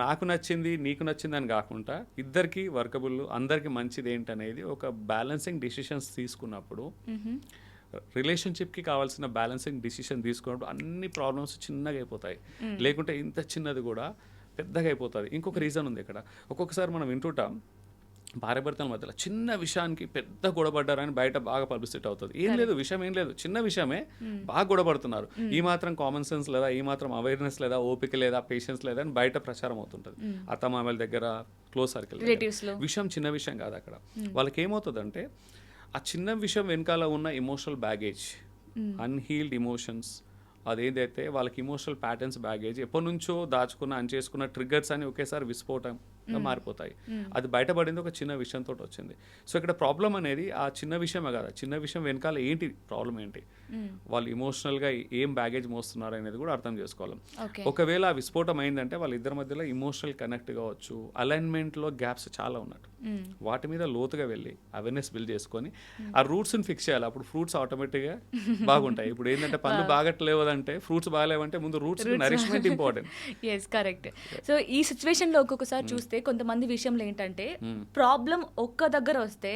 నాకు నచ్చింది నీకు నచ్చింది అని కాకుండా ఇద్దరికి వర్కబుల్, అందరికి మంచిది ఏంటనేది ఒక బ్యాలెన్సింగ్ డిసిషన్స్ తీసుకున్నప్పుడు, రిలేషన్షిప్కి కావాల్సిన బ్యాలెన్సింగ్ డిసిషన్ తీసుకున్నప్పుడు అన్ని ప్రాబ్లమ్స్ చిన్నగా అయిపోతాయి. లేకుంటే ఇంత చిన్నది కూడా పెద్దగా అయిపోతుంది. ఇంకొక రీజన్ ఉంది ఇక్కడ. ఒక్కొక్కసారి మనం వింటుంటాం భార్యాభర్తల మధ్యలో చిన్న విషయానికి పెద్ద గొడవపడ్డారని బయట బాగా పబ్లిసిటీ అవుతుంది. ఏం లేదు, విషయం ఏం లేదు, చిన్న విషయమే బాగా గొడవపడుతున్నారు. ఈ మాత్రం కామన్ సెన్స్ లేదా, ఈ మాత్రం అవేర్నెస్ లేదా, ఓపిక లేదా, పేషెన్స్ లేదా అని బయట ప్రచారం అవుతుంటుంది. అత్తమామల దగ్గర, క్లోజ్ సర్కిల్. విషయం చిన్న విషయం కాదు. అక్కడ వాళ్ళకి ఏమవుతుందంటే ఆ చిన్న విషయం వెనకాల ఉన్న ఎమోషనల్ బ్యాగేజ్, అన్హీల్డ్ ఎమోషన్స్, అదేదైతే వాళ్ళకి ఇమోషనల్ ప్యాటర్న్స్ బ్యాగేజ్, ఎప్పటి నుంచో దాచుకున్న చేసుకున్న ట్రిగ్గర్స్ అని ఒకేసారి విస్ఫోటంగా మారిపోతాయి. అది బయటపడింది ఒక చిన్న విషయంతో వచ్చింది. సో ఇక్కడ ప్రాబ్లం అనేది ఆ చిన్న విషయమే కాదు, చిన్న విషయం వెనకాల ఏంటి ప్రాబ్లం, ఏంటి వాళ్ళు ఇమోషనల్గా ఏం బ్యాగేజ్ మోస్తున్నారు అనేది కూడా అర్థం చేసుకోవాలి. ఒకవేళ ఆ విస్ఫోటం అయిందంటే వాళ్ళ ఇద్దరి మధ్యలో ఇమోషనల్ కనెక్ట్ కావచ్చు, అలైన్మెంట్లో గ్యాప్స్ చాలా ఉన్నట్టు. వాటి మీద లోతుగా వెళ్ళి అవేర్నెస్ బిల్డ్ చేసుకొని ఆ రూట్స్ని ఫిక్స్ చేయాలి. అప్పుడు ఫ్రూట్స్ ఆటోమేటిక్గా బాగుంటాయి. ఇప్పుడు ఏంటంటే పనులు బాగట్లేవు అంటే, ఫ్రూట్స్ బాగాలేవంటే ముందు roots nourishment important. Yes, correct. So ఈ సిచ్యువేషన్లో ఒక్కొక్కసారి చూస్తే కొంతమంది విషయంలో ఏంటంటే ప్రాబ్లం ఒక్క దగ్గర వస్తే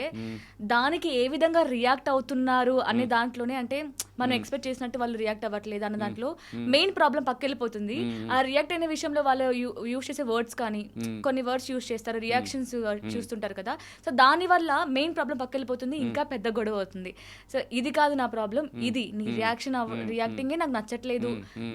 దానికి ఏ విధంగా రియాక్ట్ అవుతున్నారు అనే దాంట్లోనే, అంటే మనం ఎక్స్పెక్ట్ చేసినట్టు వాళ్ళు రియాక్ట్ అవ్వట్లేదు అన్న దాంట్లో మెయిన్ ప్రాబ్లం పక్కెళ్ళిపోతుంది. ఆ రియాక్ట్ అయిన విషయంలో వాళ్ళు యూజ్ చేసే వర్డ్స్ కానీ, కొన్ని వర్డ్స్ యూజ్ చేస్తారు, రియాక్షన్స్ చూస్తుంటారు కదా. సో దాని వల్ల మెయిన్ ప్రాబ్లం పక్కెళ్ళిపోతుంది, ఇంకా పెద్ద గొడవ అవుతుంది. సో ఇది కాదు నా ప్రాబ్లం, ఇది నీ రియాక్టింగే నాకు నచ్చట్లేదు,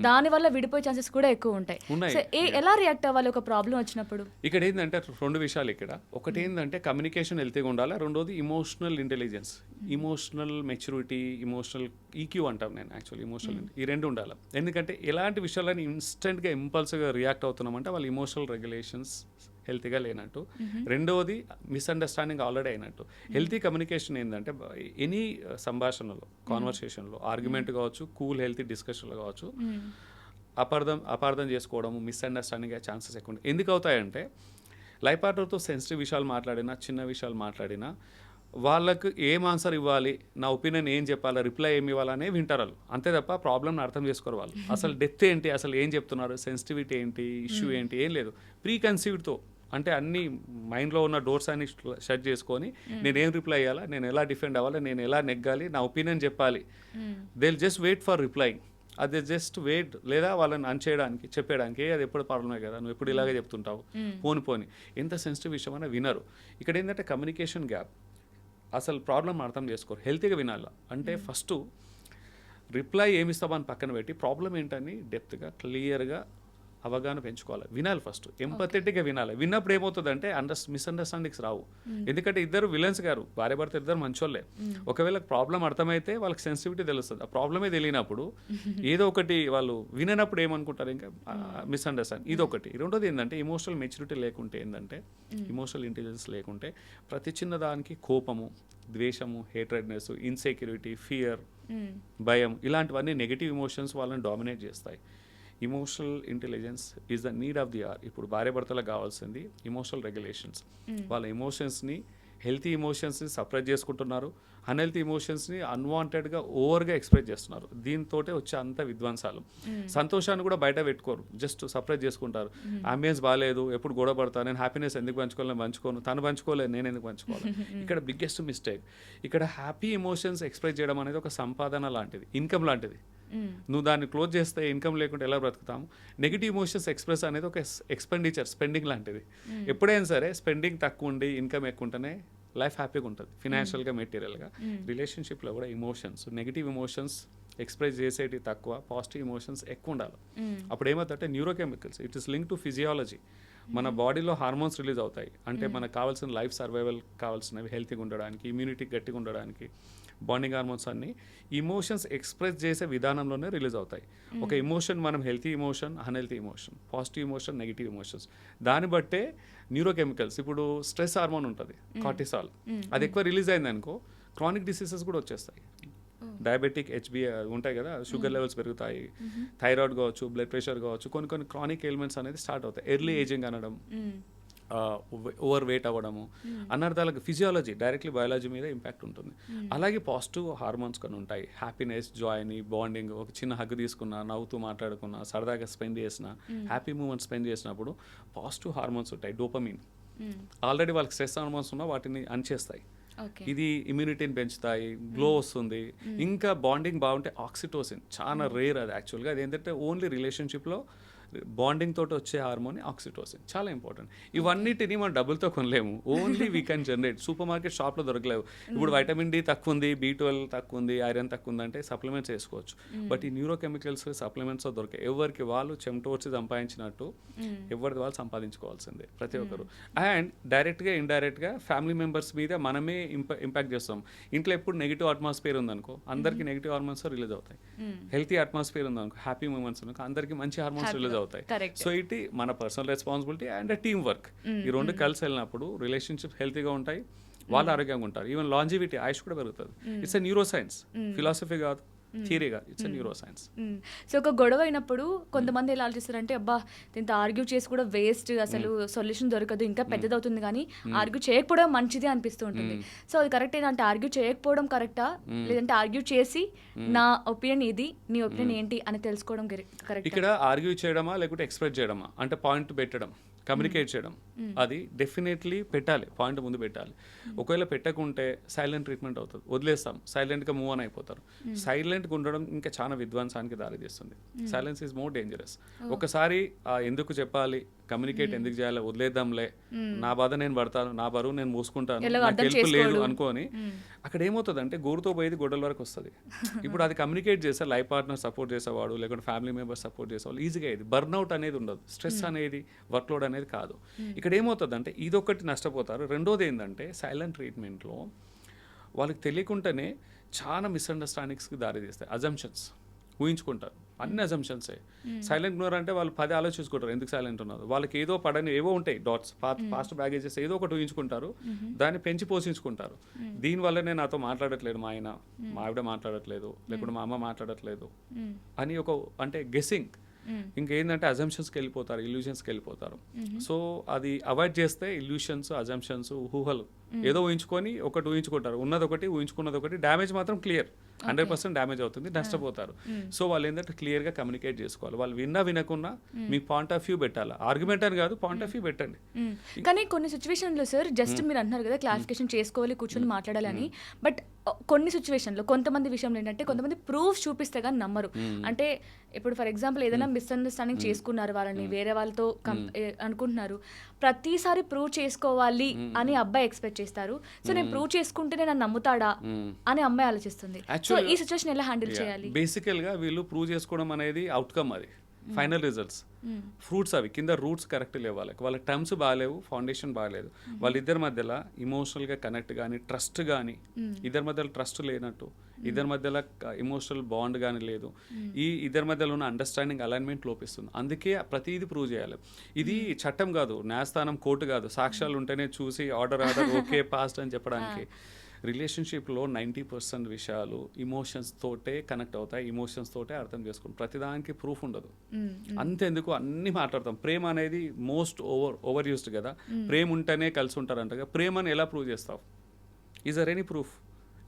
దాని వల్ల విడిపోయే ఛాన్సెస్ కూడా ఎక్కువ ఉంటాయి. సో ఎలా రియాక్ట్ అవ్వాలి ఒక ప్రాబ్లం వచ్చినప్పుడు? ఇక్కడ ఏంటంటే రెండు విషయాలు. ఇక్కడ ఒకటి ఏంటంటే కమ్యూనికేషన్ హెల్తీగా ఉండాలి, రెండోది emotional intelligence, emotional maturity, emotional EQ అంటాం నేను యాక్చువల్లీ, ఇమోషనల్, ఈ రెండు ఉండాలి. ఎందుకంటే ఎలాంటి విషయాలని ఇన్స్టెంట్గా ఇంపల్సివ్గా రియాక్ట్ అవుతున్నామంటే వాళ్ళ ఇమోషనల్ రెగ్యులేషన్స్ హెల్తీగా లేనట్టు. రెండవది మిస్అండర్స్టాండింగ్ ఆల్రెడీ అయినట్టు. హెల్తీ కమ్యూనికేషన్ ఏంటంటే ఎనీ సంభాషణలో, కాన్వర్సేషన్లో, ఆర్గ్యుమెంట్ కావచ్చు, కూల్ హెల్తీ డిస్కషన్లో కావచ్చు, అపార్థం చేసుకోవడము, మిస్అండర్స్టాండింగ్ అయ్యే ఛాన్సెస్ ఎక్కువ. ఎందుకు అవుతాయంటే లైఫ్ పార్ట్నర్తో సెన్సిటివ్ విషయాలు మాట్లాడినా, చిన్న విషయాలు మాట్లాడినా వాళ్ళకు ఏం ఆన్సర్ ఇవ్వాలి, నా ఒపీనియన్ ఏం చెప్పాలి, రిప్లై ఏమి ఇవ్వాలనే వింటారు వాళ్ళు, అంతే తప్ప ప్రాబ్లమ్ని అర్థం చేసుకోరు వాళ్ళు. అసలు డెప్త్ ఏంటి, అసలు ఏం చెప్తున్నారు, సెన్సిటివిటీ ఏంటి, ఇష్యూ ఏంటి, ఏం లేదు. ప్రీ కన్సీవ్డ్తో అంటే అన్ని మైండ్లో ఉన్న డోర్స్ అన్ని షట్ చేసుకొని నేనేం రిప్లై ఇవ్వాలా, నేను ఎలా డిఫెండ్ అవ్వాలి, నేను ఎలా నెగ్గాలి, నా ఒపీనియన్ చెప్పాలి, they will just wait for reply. అది జస్ట్ వెయిట్, లేదా వాళ్ళని అన్చేయడానికి చెప్పేయడానికి, అది ఎప్పుడు ప్రాబ్లమే కదా, నువ్వు ఎప్పుడు ఇలాగే చెప్తుంటావు, పోని ఎంత సెన్సిటివ్ విషయం అయినా వినరు. ఇక్కడ ఏంటంటే కమ్యూనికేషన్ గ్యాప్, అసలు ప్రాబ్లం అర్థం చేసుకోరు, హెల్తీగా వినాలి. అంటే ఫస్ట్ రిప్లై ఏమిస్తామని పక్కన పెట్టి ప్రాబ్లం ఏంటని డెప్త్గా క్లియర్గా అవగాహన పెంచుకోవాలి, వినాలి. ఫస్ట్ ఎంపథెటిక్గా వినాలి. విన్నప్పుడు ఏమవుతుందంటే మిస్అండర్స్టాండింగ్స్ రావు. ఎందుకంటే ఇద్దరు విలన్స్ గారు, భార్య భర్త ఇద్దరు మంచోళ్ళే. ఒకవేళ ప్రాబ్లం అర్థమైతే వాళ్ళకి సెన్సిటివిటీ తెలుస్తుంది. ఆ ప్రాబ్లమే తెలియనప్పుడు ఏదో ఒకటి వాళ్ళు విననప్పుడు ఏమనుకుంటారు, ఇంకా మిస్అండర్స్టాండింగ్. ఇది ఒకటి. రెండోది ఏంటంటే ఇమోషనల్ మెచ్యూరిటీ లేకుంటే, ఏంటంటే ఇమోషనల్ ఇంటెలిజెన్స్ లేకుంటే ప్రతి చిన్న దానికి కోపము, ద్వేషము, హేట్రెడ్నెస్, ఇన్సెక్యూరిటీ, ఫియర్, భయం, ఇలాంటివన్నీ నెగిటివ్ ఎమోషన్స్ వాళ్ళని డామినేట్ చేస్తాయి. Emotional intelligence is the need of the hour. ఇప్పుడు భార్య భర్తలకు కావాల్సింది ఇమోషనల్ రెగ్యులేషన్స్. వాళ్ళ ఎమోషన్స్ని హెల్తీ ఎమోషన్స్ని సపరేట్ చేసుకుంటున్నారు, అన్హెల్తీ ఎమోషన్స్ని అన్వాంటెడ్గా ఓవర్గా ఎక్స్ప్రెస్ చేస్తున్నారు. దీంతో వచ్చే అంత విధ్వంసాలు. సంతోషాన్ని కూడా బయట పెట్టుకోరు, జస్ట్ సపరేట్ చేసుకుంటారు. అంబియన్స్ బాగాలేదు, ఎప్పుడు గొడవ పడతా, నేను హ్యాపీనెస్ ఎందుకు పంచుకోవాలని పంచుకోను, తను పంచుకోలేదు నేను ఎందుకు పంచుకోవాలి. ఇక్కడ బిగ్గెస్ట్ మిస్టేక్. ఇక్కడ హ్యాపీ ఎమోషన్స్ ఎక్స్ప్రెస్ చేయడం అనేది ఒక సంపాదన లాంటిది, ఇన్కమ్ లాంటిది. నువ్వు దాన్ని క్లోజ్ చేస్తే ఇన్కమ్ లేకుండా ఎలా బ్రతుకుతాము. నెగిటివ్ ఎమోషన్స్ ఎక్స్ప్రెస్ అనేది ఒక ఎక్స్పెండిచర్, స్పెండింగ్ లాంటిది. ఎప్పుడైనా సరే స్పెండింగ్ తక్కువ ఉండి ఇన్కమ్ ఎక్కువ ఉంటేనే లైఫ్ హ్యాపీగా ఉంటుంది, ఫినాన్షియల్గా, మెటీరియల్గా. రిలేషన్షిప్లో కూడా ఎమోషన్స్, నెగిటివ్ ఎమోషన్స్ ఎక్స్ప్రెస్ చేసేటి తక్కువ, పాజిటివ్ ఎమోషన్స్ ఎక్కువ ఉండాలి. అప్పుడు ఏమవుతుందంటే neurochemicals, it is link to physiology. మన బాడీలో హార్మోన్స్ రిలీజ్ అవుతాయి. అంటే మనకు కావాల్సిన లైఫ్ సర్వైవల్ కావాల్సినవి, హెల్తీగా ఉండడానికి, ఇమ్యూనిటీ గట్టిగా ఉండడానికి, బాండింగ్ హార్మోన్స్ అన్నీ ఇమోషన్స్ ఎక్స్ప్రెస్ చేసే విధానంలోనే రిలీజ్ అవుతాయి. ఒక ఎమోషన్ మనం healthy emotion, unhealthy emotion, positive emotion, negative emotions, దాన్ని బట్టే న్యూరోకెమికల్స్. ఇప్పుడు స్ట్రెస్ హార్మోన్ ఉంటుంది కార్టిసాల్, అది ఎక్కువ రిలీజ్ అయింది అనుకో క్రానిక్ డిసీజెస్ కూడా వచ్చేస్తాయి. డయాబెటిక్, హెచ్బి ఉంటాయి కదా, షుగర్ లెవెల్స్ పెరుగుతాయి, థైరాయిడ్ కావచ్చు, బ్లడ్ ప్రెషర్ కావచ్చు, కొన్ని క్రానిక్ ఎలిమెంట్స్ అనేది స్టార్ట్ అవుతాయి. ఎర్లీ ఏజింగ్ అనడం, ఓవర్ వెయిట్ అవ్వడము, అనర్థాలకు ఫిజియాలజీ, డైరెక్ట్లీ బయాలజీ మీద ఇంపాక్ట్ ఉంటుంది. అలాగే పాజిటివ్ హార్మోన్స్ కొన్ని ఉంటాయి, హ్యాపీనెస్, జాయ్ని, బాండింగ్, ఒక చిన్న హగ్ తీసుకున్నా, నవ్వుతూ మాట్లాడుకున్నా, సరదాగా స్పెండ్ చేసిన, హ్యాపీ మూమెంట్ స్పెండ్ చేసినప్పుడు పాజిటివ్ హార్మోన్స్ ఉంటాయి. డోపమిన్, ఆల్రెడీ వాళ్ళకి స్ట్రెస్ హార్మోన్స్ ఉన్నా వాటిని అణిచేస్తాయి. ఇది ఇమ్యూనిటీని పెంచుతాయి, గ్లో వస్తుంది. ఇంకా బాండింగ్ బాగుంటే ఆక్సిటోసిన్, చాలా రేర్ అది యాక్చువల్గా. అది ఏంటంటే ఓన్లీ రిలేషన్షిప్లో బాండింగ్ తోటి వచ్చే హార్మోన్ ఆక్సిటోసిన్, చాలా ఇంపార్టెంట్. ఇవన్నిటిని మనం డబ్బులతో కొనలేము, only we can generate. Super market షాప్లో దొరకలేవు. ఇప్పుడు వైటమిన్ డి తక్కువ ఉంది, B12 తక్కువ ఉంది, ఐరన్ తక్కువ ఉంది అంటే సప్లిమెంట్స్ వేసుకోవచ్చు. బట్ ఈ న్యూరోకెమికల్స్ సప్లిమెంట్స్లో దొరికాయి. ఎవరికి వాళ్ళు చెమటోడ్చి సంపాదించినట్టు ఎవరిది వాళ్ళు సంపాదించుకోవాల్సిందే ప్రతి ఒక్కరు. అండ్ డైరెక్ట్గా ఇండైరెక్ట్గా ఫ్యామిలీ మెంబర్స్ మీద మనమే ఇంపాక్ట్ చేస్తాం. ఇంట్లో ఎప్పుడు నెగిటివ్ అట్మాస్ఫియర్ ఉందనుకో అందరికీ నెగిటివ్ హార్మోన్స్ రిలీజ్ అవుతాయి. హెల్తీ అట్మాస్ఫియర్ ఉందనుకో, హ్యాపీ మూమెంట్స్ ఉందనుకో అందరికీ మంచి హార్మోన్స్ రిలీజ్ అవుతాయి. సో ఇది మన personal responsibility and team work. ఈ రెండు కలిసి వెళ్ళినప్పుడు రిలేషన్షిప్స్ హెల్తీగా ఉంటాయి, వాళ్ళు ఆరోగ్యంగా ఉంటారు. ఈవెన్ లాంజివిటీ, ఆయుష్ కూడా పెరుగుతుంది. It's a neuro science, philosophy కాదు, థియరీ కాదు, it's a neuro science. So ఒక గొడవ అయినప్పుడు కొంతమంది ఎలా ఆలోచిస్తారంటే, అబ్బా దీంతో ఆర్గ్యూ చేసి కూడా వేస్ట్, అసలు సొల్యూషన్ దొరకదు, ఇంకా పెద్దదవుతుంది, కానీ ఆర్గ్యూ చేయకపోవడం మంచిది అనిపిస్తూ ఉంటుంది. సో అది కరెక్ట్ ఏంటంటే ఆర్గ్యూ చేయకపోవడం కరెక్టా, లేదంటే ఆర్గ్యూ చేసి నా ఒపీనియన్ ఇది, నీ ఒపీనియన్ ఏంటి అని తెలుసుకోవడం కరెక్ట్? ఇక్కడ ఆర్గ్యూ చేయడమా లేకుంటే ఎక్స్ప్రెస్ చేయడమా అంటే పాయింట్ పెట్టడం, కమ్యూనికేట్ చేయడం, అది డెఫినెట్లీ పెట్టాలి, పాయింట్ ముందు పెట్టాలి. ఒకవేళ పెట్టకుంటే సైలెంట్ ట్రీట్మెంట్ అవుతుంది, వదిలేస్తాం, సైలెంట్గా మూవ్ ఆన్ అయిపోతారు. సైలెంట్గా ఉండడం ఇంకా చాలా విధ్వంసానికి దారితీస్తుంది. Silence is more dangerous. ఒకసారి ఎందుకు చెప్పాలి, కమ్యూనికేట్ ఎందుకు చేయాలి, వదిలేద్దాంలే, నా బాధ నేను పడతాను, నా బరువు నేను మూసుకుంటాను, నాకు హెల్ప్ లేదు అనుకోని అక్కడ ఏమవుతుంది అంటే గోరుతో పోయేది గొడవల వరకు వస్తుంది. ఇప్పుడు అది కమ్యూనికేట్ చేస్తే లైఫ్ పార్ట్నర్ సపోర్ట్ చేసేవాడు, లేకుంటే ఫ్యామిలీ మెంబర్స్ సపోర్ట్ చేసేవాళ్ళు ఈజీగా అయ్యేది. బర్న్అవుట్ అనేది ఉండదు, స్ట్రెస్ అనేది, వర్క్లోడ్ అనేది కాదు. ఇక్కడ ఏమవుతుంది అంటే ఇదొకటి నష్టపోతారు. రెండోది ఏంటంటే సైలెంట్ ట్రీట్మెంట్లో వాళ్ళకి తెలియకుండానే చాలా మిస్అండర్స్టాండింగ్స్కి దారి తీస్తాయి. అజంప్షన్స్ ఊహించుకుంటారు, అన్ని అజంప్షన్సే. సైలెంట్ ఉన్నారు అంటే వాళ్ళు 10 ఆలోచించుకుంటారు ఎందుకు సైలెంట్ ఉన్నారు. వాళ్ళకి ఏదో పడని ఏవో ఉంటాయి డాట్స్, పాస్ట్ బ్యాగేజెస్ ఏదో ఒకటి ఊహించుకుంటారు, దాన్ని పెంచి పోషించుకుంటారు. దీనివల్లనే నాతో మాట్లాడట్లేదు మా ఆయన, మా ఆవిడ మాట్లాడట్లేదు, లేకుంటే మా అమ్మ మాట్లాడట్లేదు అని ఒక అంటే గెస్సింగ్. ఇంకేంటంటే అజంప్షన్స్కి వెళ్ళిపోతారు, ఇల్యూషన్స్కి వెళ్ళిపోతారు. సో అది అవాయిడ్ చేస్తే ఇల్యూషన్స్, అజంప్షన్స్, ఊహలు ఏదో ఊహించుకొని ఒకటి ఊహించుకుంటారు, ఉన్నది ఒకటి ఊహించుకున్నది ఒకటి, డ్యామేజ్ మాత్రం క్లియర్, 100% డ్యామేజ్ అవుతుంది, నష్టపోతారు. సో వాళ్ళు ఏంటంటే క్లియర్గా కమ్యూనికేట్ చేసుకోవాలి. వాళ్ళు వినకున్నా మీ పాయింట్ ఆఫ్ వ్యూ పెట్టాలి. ఆర్గ్యుమెంట్ అని కాదు, పాయింట్ ఆఫ్ వ్యూ పెట్టండి. కానీ కొన్ని సిచ్యువేషన్లో సార్ జస్ట్ మీరు అంటున్నారు కదా క్లారిఫికేషన్ చేసుకోవాలి, కూర్చొని మాట్లాడాలని, బట్ కొన్ని సిచ్యువేషన్లో కొంతమంది విషయంలో ఏంటంటే కొంతమంది ప్రూఫ్ చూపిస్తే కానీ నమ్మరు. అంటే ఇప్పుడు ఫర్ ఎగ్జాంపుల్ ఏదైనా మిస్అండర్స్టాండింగ్ చేసుకున్నారు, వాళ్ళని వేరే వాళ్ళతో అనుకుంటున్నారు, ప్రతిసారి ప్రూవ్ చేసుకోవాలి అని అబ్బాయి ఎక్స్పెక్ట్ చేస్తారు. సో నేను ప్రూవ్ చేసుకుంటేనే నన్ను నమ్ముతాడా అని అమ్మాయి ఆలోచిస్తుంది. సో ఈ సిచ్యువేషన్ ఎలా హ్యాండిల్ చేయాలి? బేసికల్గా వీళ్ళు ప్రూవ్ చేసుకోవడం అనేది అవుట్కమ్, అది ఫైనల్ రిజల్ట్స్. ఫ్రూట్స్ అవి కింద రూట్స్ కరెక్ట్ లేవు, వాళ్ళ టర్మ్స్ బాగాలేవు, ఫౌండేషన్ బాగాలేదు, వాళ్ళిద్దరి మధ్యలో ఇమోషనల్గా కనెక్ట్ కానీ, ట్రస్ట్ కానీ, ఇద్దరి మధ్యలో ట్రస్ట్ లేనట్టు, ఇద్దరి మధ్యలో ఎమోషనల్ బాండ్ కానీ లేదు, ఈ ఇద్దరి మధ్యలో ఉన్న అండర్స్టాండింగ్, అలైన్మెంట్ లోపిస్తుంది. అందుకే ప్రతిదీ ప్రూవ్ చేయాలి. ఇది చట్టం కాదు, న్యాయస్థానం, కోర్టు కాదు, సాక్ష్యాలు ఉంటేనే చూసి ఆర్డర్ ఓకే పాస్ట్ అని చెప్పడానికి. రిలేషన్షిప్లో 90% విషయాలు ఇమోషన్స్ తోటే కనెక్ట్ అవుతాయి, ఇమోషన్స్ తోటే అర్థం చేసుకుంటాం. ప్రతిదానికి ప్రూఫ్ ఉండదు. అంతెందుకు అన్నీ మాట్లాడతాం. ప్రేమ అనేది మోస్ట్ ఓవర్ యూస్డ్ కదా. ప్రేమ ఉంటేనే కలిసి ఉంటారంట కదా. ప్రేమని ఎలా ప్రూవ్ చేస్తావు? Is there any proof?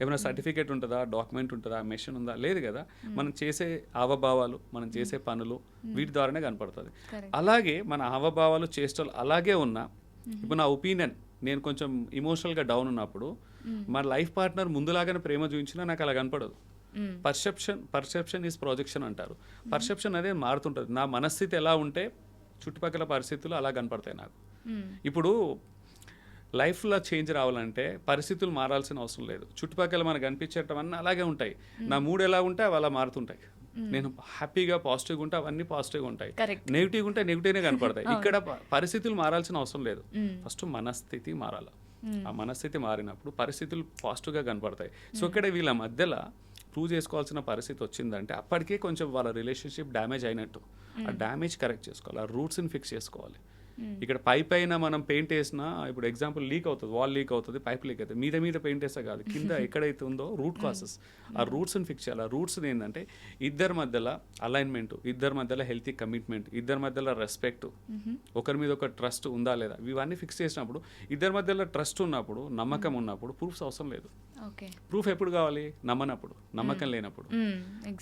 ఏమైనా సర్టిఫికేట్ ఉంటుందా, డాక్యుమెంట్ ఉంటుందా, మెషిన్ ఉందా? లేదు కదా. మనం చేసే హావభావాలు, మనం చేసే పనులు వీటి ద్వారానే కనపడుతుంది. అలాగే మన హావభావాలు, చేష్టలు అలాగే ఉన్నా, ఇప్పుడు నా ఒపీనియన్, నేను కొంచెం ఇమోషనల్గా డౌన్ ఉన్నప్పుడు మా లైఫ్ పార్ట్నర్ ముందులాగానే ప్రేమ చూపించినా నాకు అలా కనపడదు. పర్సెప్షన్ ఈజ్ ప్రొజెక్షన్ అంటారు. పర్సెప్షన్ అనేది మారుతుంటుంది. నా మనస్థితి ఎలా ఉంటే చుట్టుపక్కల పరిస్థితులు అలా కనపడతాయి నాకు. ఇప్పుడు లైఫ్లో చేంజ్ రావాలంటే పరిస్థితులు మారాల్సిన అవసరం లేదు. చుట్టుపక్కల మనకు కనిపించటం అన్నీ అలాగే ఉంటాయి. నా మూడ్ ఎలా ఉంటే అవి అలా మారుతుంటాయి. నేను హ్యాపీగా పాజిటివ్గా ఉంటే అవన్నీ పాజిటివ్గా ఉంటాయి, నెగిటివ్గా ఉంటే నెగిటివ్నే కనపడతాయి. ఇక్కడ పరిస్థితులు మారాల్సిన అవసరం లేదు. ఫస్ట్ మనస్థితి మారాలి. ఆ మనస్థితి మారినప్పుడు పరిస్థితులు పాజిటివ్గా కనపడతాయి. సో ఇక్కడ వీళ్ళ మధ్యలో ప్రూవ్ చేసుకోవాల్సిన పరిస్థితి వచ్చిందంటే అప్పటికే కొంచెం వాళ్ళ రిలేషన్షిప్ డ్యామేజ్ అయినట్టు. ఆ డ్యామేజ్ కరెక్ట్ చేసుకోవాలి, ఆ రూట్స్ని ఫిక్స్ చేసుకోవాలి. ఇక్కడ పైన మనం పెయింట్ వేసినా, ఇప్పుడు ఎగ్జాంపుల్ లీక్ అవుతుంది, వాల్ లీక్ అవుతుంది, పైప్ లీక్ అవుతుంది, మీద పెయింట్ వేస్తే కాదు, కింద ఎక్కడైతే ఉందో రూట్ కాసెస్, ఆ రూట్స్ని ఫిక్స్ చేయాలి. ఆ రూట్స్ ఏంటంటే ఇద్దరి మధ్యలో అలైన్మెంట్, ఇద్దరి మధ్యలో హెల్తీ కమిట్మెంట్, ఇద్దరి మధ్యలో రెస్పెక్ట్, ఒకరి మీద ఒక ట్రస్ట్ ఉందా లేదా, ఇవన్నీ ఫిక్స్ చేసినప్పుడు, ఇద్దరి మధ్యలో ట్రస్ట్ ఉన్నప్పుడు, నమ్మకం ఉన్నప్పుడు ప్రూఫ్స్ అవసరం లేదు. ప్రూఫ్ ఎప్పుడు కావాలి? నమ్మనప్పుడు, నమ్మకం లేనప్పుడు.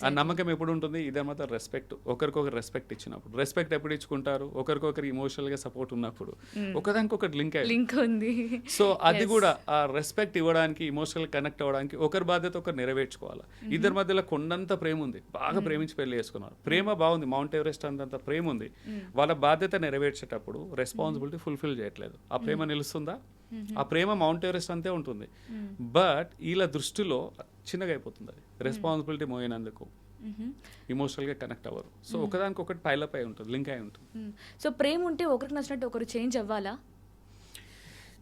ఆ నమ్మకం ఎప్పుడు ఉంటుంది? ఇద్దరి మధ్య రెస్పెక్ట్, ఒకరికొకరు రెస్పెక్ట్ ఇచ్చినప్పుడు. రెస్పెక్ట్ ఎప్పుడు ఇచ్చుకుంటారు? ఒకరికొకరు ఇమోషనల్గా సపోర్ట్ ఉన్నప్పుడు. ఒకదానికొకటి లింక్ ఉంది. సో అది కూడా ఆ రెస్పెక్ట్ ఇవ్వడానికి, ఇమోషనల్ కనెక్ట్ అవ్వడానికి ఒకరి బాధ్యత ఒకరు నెరవేర్చుకోవాలి. ఇద్దరి మధ్యలో కొండంత ప్రేమ ఉంది, బాగా ప్రేమించి పెళ్లి చేసుకున్నారు, ప్రేమ బాగుంది, మౌంట్ ఎవరెస్ట్ అంతంత ప్రేమ ఉంది. వాళ్ళ బాధ్యత నెరవేర్చేటప్పుడు రెస్పాన్సిబిలిటీ ఫుల్ఫిల్ చేయట్లేదు. ఆ ప్రేమ నిలుస్తుందా? ఆ ప్రేమ మౌంట్ ఎవరెస్ట్ అంతే ఉంటుంది. బట్ వీళ్ళ దృష్టిలో చిన్నగా అయిపోతుంది. అది రెస్పాన్సిబిలిటీ మోయినందుకు ఇమోషనల్గా కనెక్ట్ అవ్వరు. సో ఒకదానికి ఒకటి పైలప్ అయి ఉంటుంది, లింక్ అయి ఉంటుంది. సో ప్రేమ ఉంటే ఒకరికి నచ్చినట్టు ఒకరు చేంజ్ అవ్వాలా?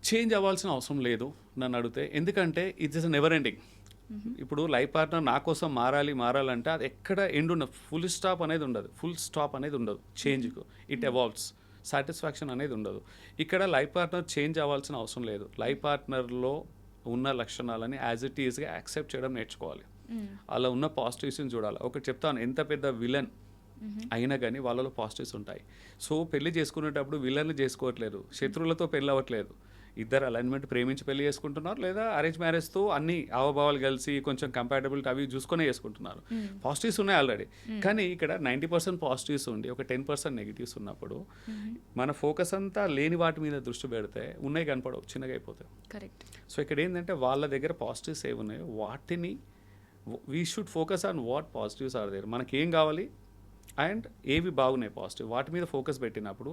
చేంజ్ అవ్వాల్సిన అవసరం లేదు నన్ను అడిగితే. ఎందుకంటే ఇట్ ఇస్ నెవర్ ఎండింగ్. ఇప్పుడు లైఫ్ పార్ట్నర్ నా కోసం మారాలంటే అది ఎక్కడ ఎండ్ ఉండదు. ఫుల్ స్టాప్ అనేది ఉండదు చేంజ్కు. It evolves. సాటిస్ఫాక్షన్ అనేది ఉండదు. ఇక్కడ లైఫ్ పార్ట్నర్ చేంజ్ అవ్వాల్సిన అవసరం లేదు. లైఫ్ పార్ట్నర్లో ఉన్న లక్షణాలని యాజ్ ఇట్ ఈజ్గా యాక్సెప్ట్ చేయడం నేర్చుకోవాలి. అలా ఉన్న పాజిటివ్స్ని చూడాలి. ఒకటి చెప్తాను, ఎంత పెద్ద విలన్ అయినా కానీ వాళ్ళలో పాజిటివ్స్ ఉంటాయి. సో పెళ్లి చేసుకునేటప్పుడు విలన్లు చేసుకోవట్లేదు, శత్రువులతో పెళ్ళి అవ్వట్లేదు. ఇద్దరు అలైన్మెంట్ ప్రేమించి పెళ్లి చేసుకుంటున్నారు, లేదా అరేంజ్ మ్యారేజ్తో అన్ని హావభావాలు కలిసి కొంచెం కంపాటబిలిటీ అవి చూసుకునే చేసుకుంటున్నారు. పాజిటివ్స్ ఉన్నాయి ఆల్రెడీ. కానీ ఇక్కడ 90% పాజిటివ్స్ ఉండి ఒక 10% నెగిటివ్స్ ఉన్నప్పుడు మన ఫోకస్ అంతా లేని వాటి మీద దృష్టి పెడితే ఉన్నాయి కనపడవు, చిన్నగా అయిపోతాయి. కరెక్ట్. సో ఇక్కడ ఏంటంటే వాళ్ళ దగ్గర పాజిటివ్స్ ఏవి ఉన్నాయో వాటిని we should focus on what positives are there. మనకేం కావాలి అండ్ ఏవి బాగున్నాయి పాజిటివ్, వాటి మీద ఫోకస్ పెట్టినప్పుడు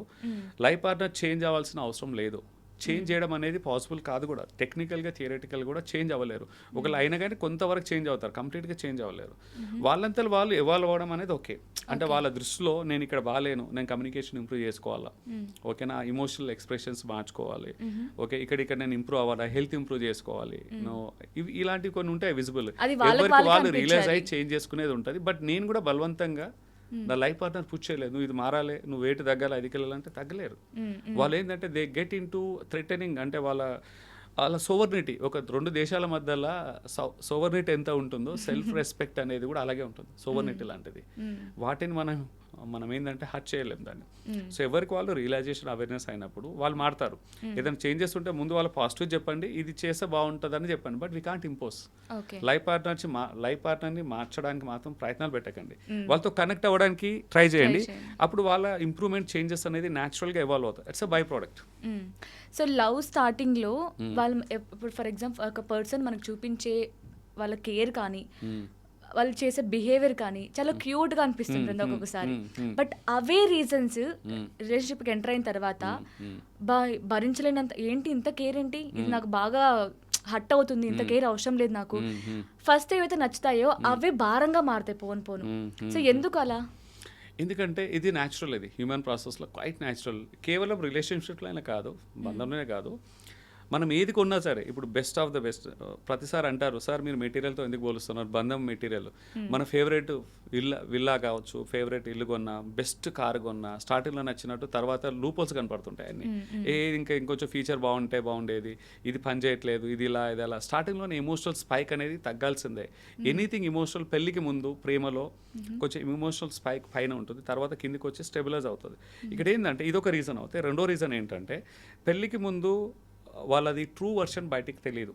లైఫ్ పార్ట్నర్ చేంజ్ అవ్వాల్సిన అవసరం లేదు. చేంజ్ చేయడం అనేది పాసిబుల్ కాదు కూడా. టెక్నికల్గా, థియరిటికల్ కూడా చేంజ్ అవ్వలేరు. ఒకళ్ళు అయినా కానీ కొంతవరకు చేంజ్ అవుతారు, కంప్లీట్గా చేంజ్ అవ్వలేరు. వాళ్ళంతా వాళ్ళు ఎవాల్వ్ అవ్వడం అనేది ఓకే. అంటే వాళ్ళ దృష్టిలో నేను ఇక్కడ బాగాలేను, నేను కమ్యూనికేషన్ ఇంప్రూవ్ చేసుకోవాలా, ఓకేనా, ఇమోషనల్ ఎక్స్ప్రెషన్స్ మార్చుకోవాలి, ఓకే, ఇక్కడ నేను ఇంప్రూవ్ అవ్వాలా, హెల్త్ ఇంప్రూవ్ చేసుకోవాలి, ఇలాంటివి కొన్ని ఉంటాయి విజిబుల్. ఎవరికి వాళ్ళు రియలైజ్ అయ్యి చేంజ్ చేసుకునేది ఉంటుంది. బట్ నేను కూడా బలవంతంగా నా లైఫ్ పార్ట్నర్ పుష్ చేయలేదు, నువ్వు ఇది మారాలి, నువ్వు వెయిట్ తగ్గాలి, 5 కిలోలు అంటే తగ్గలేరు. వాళ్ళు ఏంటంటే they get in to threatening. అంటే వాళ్ళ సోవర్నిటీ, ఒక 2 దేశాల మధ్యలో సోవర్నిటీ ఎంత ఉంటుందో సెల్ఫ్ రెస్పెక్ట్ అనేది కూడా అలాగే ఉంటుంది. సోవర్నిటీ లాంటిది. వాటిని మనం ఏంటంటే హర్ట్ చేయలేము దాన్ని. సో ఎవరికి వాళ్ళు రియలైజేషన్, అవేర్నెస్ అయినప్పుడు వాళ్ళు మారుతారు. ఏదైనా చేంజెస్ ఉంటే ముందు వాళ్ళ పాజిటివ్ చెప్పండి, ఇది చేస్తే బాగుంటుందని చెప్పండి. But we can't impose. Life పార్ట్నర్ని మార్చడానికి మాత్రం ప్రయత్నాలు పెట్టకండి. వాళ్ళతో కనెక్ట్ అవ్వడానికి ట్రై చేయండి. అప్పుడు వాళ్ళ ఇంప్రూవ్మెంట్, చేంజెస్ అనేది న్యాచురల్గా ఎవాల్వ్ అవుతాయి. It's a by product. So love స్టార్టింగ్లో వాళ్ళు ఇప్పుడు ఫర్ ఎగ్జాంపుల్ ఒక పర్సన్ మనకు చూపించే వాళ్ళ కేర్ కానీ, వాళ్ళు చేసే బిహేవియర్ కానీ చాలా క్యూట్గా అనిపిస్తుంటుంది ఒక్కొక్కసారి. బట్ అవే రీజన్స్ రిలేషన్షిప్కి ఎంటర్ అయిన తర్వాత భరించలేనంత, ఏంటి ఇంత కేర్ ఏంటి, ఇది నాకు బాగా హట్ అవుతుంది, ఇంత కేర్ అవసరం లేదు నాకు. ఫస్ట్ ఏవైతే నచ్చుతాయో అవే భారంగా మారుతాయి పోను. సో ఎందుకు అలా? ఎందుకంటే ఇది న్యాచురల్, ఇది హ్యూమన్ ప్రాసెస్లో క్వైట్ న్యాచురల్. కేవలం రిలేషన్షిప్లో అయినా కాదు, బంధంలోనే కాదు, మనం ఏది కొన్నా సరే ఇప్పుడు బెస్ట్ ఆఫ్ ద బెస్ట్ ప్రతిసారి అంటారు సార్ మీరు మెటీరియల్తో ఎందుకు పోలుస్తున్నారు, బంధం మెటీరియల్ మన ఫేవరెట్ విల్లా కావచ్చు, ఫేవరెట్ ఇల్లు కొన్నా, బెస్ట్ కార్ కొన్నా, స్టార్టింగ్లో నచ్చినట్టు తర్వాత లూపోల్స్ కనపడుతుంటాయి అన్ని. ఇంకా ఇంకొంచెం ఫీచర్ బాగుంటే బాగుండేది, ఇది పని చేయట్లేదు, ఇది ఇలా ఇది అలా. స్టార్టింగ్లోనే ఎమోషనల్ స్పైక్ అనేది తగ్గాల్సిందే. ఎనీథింగ్ ఇమోషనల్ పెళ్లికి ముందు ప్రేమలో కొంచెం ఇమోషనల్ స్పైక్ పైన ఉంటుంది, తర్వాత కిందికి వచ్చి స్టెబిలైజ్ అవుతుంది. ఇక్కడ ఏంటంటే ఇదొక రీజన్ అవుతాయి. రెండో రీజన్ ఏంటంటే పెళ్లికి ముందు వాళ్ళది ట్రూ వర్షన్ బయటికి తెలియదు.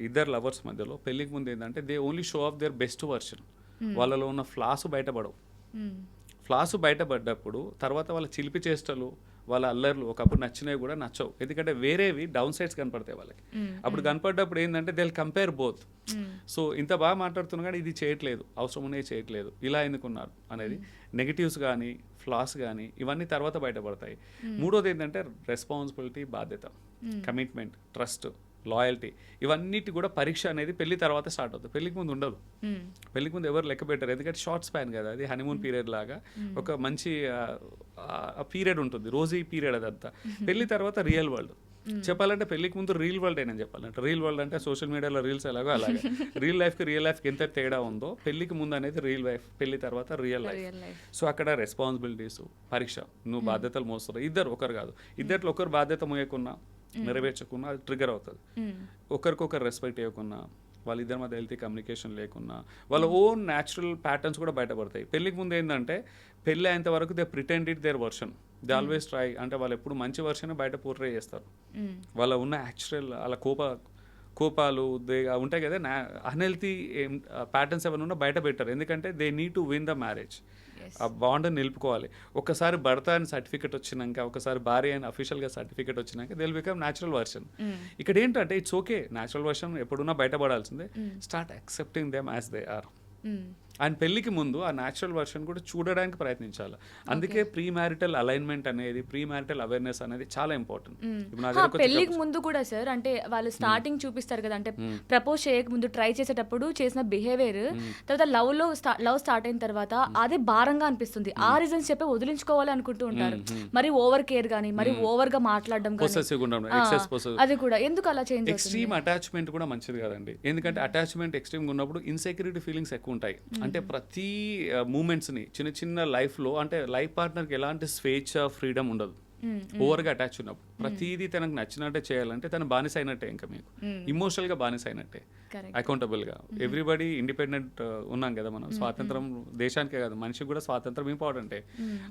ఇద్దరు లవర్స్ మధ్యలో పెళ్లికి ముందు ఏంటంటే they only show of their best version. వాళ్ళలో ఉన్న ఫ్లాస్ బయటపడవు. ఫ్లాస్ బయటపడ్డప్పుడు తర్వాత వాళ్ళ చిలిపి చేష్టలు, వాళ్ళ అల్లర్లు ఒకప్పుడు నచ్చినవి కూడా నచ్చవు. ఎందుకంటే వేరేవి డౌన్ సైడ్స్ కనపడతాయి వాళ్ళకి. అప్పుడు కనపడ్డప్పుడు ఏంటంటే they will compare both. So ఇంత బాగా మాట్లాడుతున్నా కానీ ఇది చేయట్లేదు, అవసరం ఉన్నాయి చేయట్లేదు, ఇలా ఎందుకున్నారు అనేది నెగిటివ్స్ కానీ ఫ్లాస్ కానీ ఇవన్నీ తర్వాత బయటపడతాయి. మూడోది ఏంటంటే రెస్పాన్సిబిలిటీ, బాధ్యత, కమిట్మెంట్, ట్రస్ట్, లాయల్టీ, ఇవన్నిటి కూడా పరీక్ష అనేది పెళ్లి తర్వాత స్టార్ట్ అవుతుంది. పెళ్లికి ముందు ఉండదు. పెళ్లికి ముందు ఎవరు లెక్క పెట్టారు, ఎందుకంటే షార్ట్ స్పాన్ కదా అది, హనీమూన్ పీరియడ్ లాగా ఒక మంచి పీరియడ్ ఉంటుంది, రోజీ పీరియడ్ అదంతా. పెళ్లి తర్వాత రియల్ వరల్డ్. చెప్పాలంటే పెళ్లికి ముందు రియల్ వరల్డ్ అయినా చెప్పాలంటే. రియల్ వరల్డ్ అంటే సోషల్ మీడియాలో రీల్స్ ఎలాగో అలాగే రియల్ లైఫ్కి ఎంత తేడా ఉందో పెళ్లికి ముందు అనేది రియల్ లైఫ్, పెళ్లి తర్వాత రియల్ లైఫ్. సో అక్కడ రెస్పాన్సిబిలిటీస్, పరీక్ష, నువ్వు బాధ్యతలు మోస్తారు. ఇద్దరు, ఒకరు కాదు, ఇద్దరిలో ఒకరు బాధ్యత మోయకున్నా నెరవేర్చకున్నా అది ట్రిగర్ అవుతుంది. ఒకరికొకరు రెస్పెక్ట్ ఇవ్వకున్నా, వాళ్ళిద్దరి మధ్య హెల్తీ కమ్యూనికేషన్ లేకున్నా వాళ్ళ ఓన్ న్యాచురల్ ప్యాటర్న్స్ కూడా బయటపడతాయి. పెళ్లికి ముందు ఏంటంటే పెళ్ళి అయ్యేంత వరకు they pretend it their version, they always try, అంటే వాళ్ళు ఎప్పుడు మంచి వర్షన్ బయట పోర్ట్రే చేస్తారు. వాళ్ళ ఉన్న యాక్చువల్ వాళ్ళ కోపాలు ఉంటాయి కదా, అన్హెల్తీ ప్యాటర్న్స్ ఏమైనా ఉన్నా బయట పెట్టారు. ఎందుకంటే they need to win the marriage. ఆ బాండ్ నిలుపుకోవాలి. ఒకసారి భర్త అని సర్టిఫికెట్ వచ్చినాక, ఒకసారి భార్య అని అఫీషియల్గా సర్టిఫికెట్ వచ్చినాక they will become natural version. ఇక్కడ ఏంటంటే ఇట్స్ ఓకే, న్యాచురల్ వర్షన్ ఎప్పుడున్నా బయటపడాల్సిందే. Start accepting them as they are. And పెళ్లికి ముందు ఆ న్యాచురల్ వర్షన్ కూడా చూడడానికి ప్రయత్నించాలి. అందుకే ప్రీ మ్యారిటల్ అలైన్మెంట్ అనేది, ప్రీ మ్యారిటల్ అవేర్నెస్ అనేది చాలా ఇంపార్టెంట్. పెళ్లికి ముందు కూడా సార్, అంటే వాళ్ళు స్టార్టింగ్ చూపిస్తారు కదా, అంటే ప్రపోజ్ చేయక ముందు ట్రై చేసేటప్పుడు చేసిన బిహేవియర్, తర్వాత లవ్ స్టార్ట్ అయిన తర్వాత అదే భారంగా అనిపిస్తుంది. ఆ రీజన్స్ చెప్పి వదిలించుకోవాలి అనుకుంటూ ఉంటారు. మరి ఓవర్ కేర్ గానీ, మరి ఓవర్ గా మాట్లాడడం అది కూడా ఎందుకు అలా చేంజ్? ఎక్స్ట్రీమ్ అటాచ్మెంట్ కూడా మంచిది కదండి. ఎందుకంటే అటాచ్మెంట్ ఎక్స్ట్రీమ్ ఉన్నప్పుడు ఇన్సెక్యూరిటీ ఫీలింగ్స్ ఎక్కువ ఉంటాయి. అంటే ప్రతి మూమెంట్స్ని చిన్న చిన్న లైఫ్లో అంటే లైఫ్ పార్ట్నర్కి ఎలాంటి స్వేచ్ఛ, ఫ్రీడమ్ ఉండదు. ఓవర్గా అటాచ్ ఉన్నప్పుడు ప్రతిదీ తనకు నచ్చినట్టే చేయాలంటే తను బానిస అయినట్టే, ఇంకా మీకు ఇమోషనల్గా బానిస అయినట్టే. అకౌంటబుల్గా ఎవ్రీబడి ఇండిపెండెంట్ ఉన్నాం కదా మనం. స్వాతంత్రం దేశానికే కాదు, మనిషికి కూడా స్వాతంత్రం ఇంపార్టెంటే.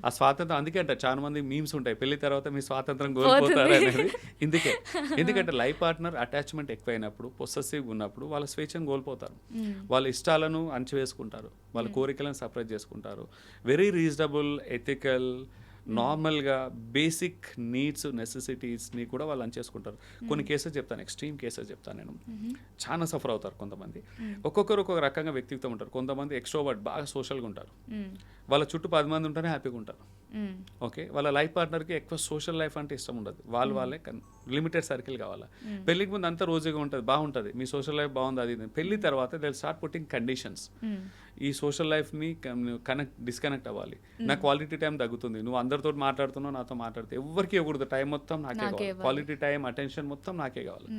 ఆ స్వాతంత్రం అందుకే అంటారు చాలా మంది మీమ్స్ ఉంటాయి, పెళ్లి తర్వాత మీ స్వాతంత్రం కోల్పోతారు అనేది. ఎందుకంటే లైఫ్ పార్ట్నర్ అటాచ్మెంట్ ఎక్కువైనప్పుడు, పొసెసివ్ ఉన్నప్పుడు వాళ్ళ స్వేచ్ఛను కోల్పోతారు. వాళ్ళ ఇష్టాలను అణచివేసుకుంటారు, వాళ్ళ కోరికలను సపరేట్ చేసుకుంటారు. వెరీ రీజనబుల్, ఎథికల్, నార్మల్గా బేసిక్ నీడ్స్, నెసెసిటీస్ని కూడా వాళ్ళు చేసుకుంటారు. కొన్ని కేసెస్ చెప్తాను, ఎక్స్ట్రీమ్ కేసెస్ చెప్తాను నేను. చాలా సఫర్ అవుతారు కొంతమంది. ఒక్కొక్కరు ఒక్కొక్క రకంగా వ్యక్తిత్వం ఉంటారు. కొంతమంది ఎక్స్ట్రోవర్ట్, బాగా సోషల్గా ఉంటారు, వాళ్ళ చుట్టూ 10 మంది ఉంటేనే హ్యాపీగా ఉంటారు. ఓకే, వాళ్ళ లైఫ్ పార్ట్నర్కి ఎక్కువ సోషల్ లైఫ్ అంటే ఇష్టం ఉండదు, వాళ్ళే లిమిటెడ్ సర్కిల్ కావాలా. పెళ్లికి ముందు అంతా రోజుగా ఉంటుంది, బాగుంటుంది, మీ సోషల్ లైఫ్ బాగుంది, అది పెళ్లి తర్వాత దే స్టార్ట్ పుట్టింగ్ కండిషన్స్. ఈ సోషల్ లైఫ్ని డిస్కనెక్ట్ అవ్వాలి, నా క్వాలిటీ టైం తగ్గుతుంది, నువ్వు అందరితో మాట్లాడుతున్నావు, నాతో మాట్లాడితే ఎవరికి ఇవ్వకూడదు, టైం మొత్తం నాకే కావాలి, క్వాలిటీ టైం, అటెన్షన్ మొత్తం నాకే కావాలి.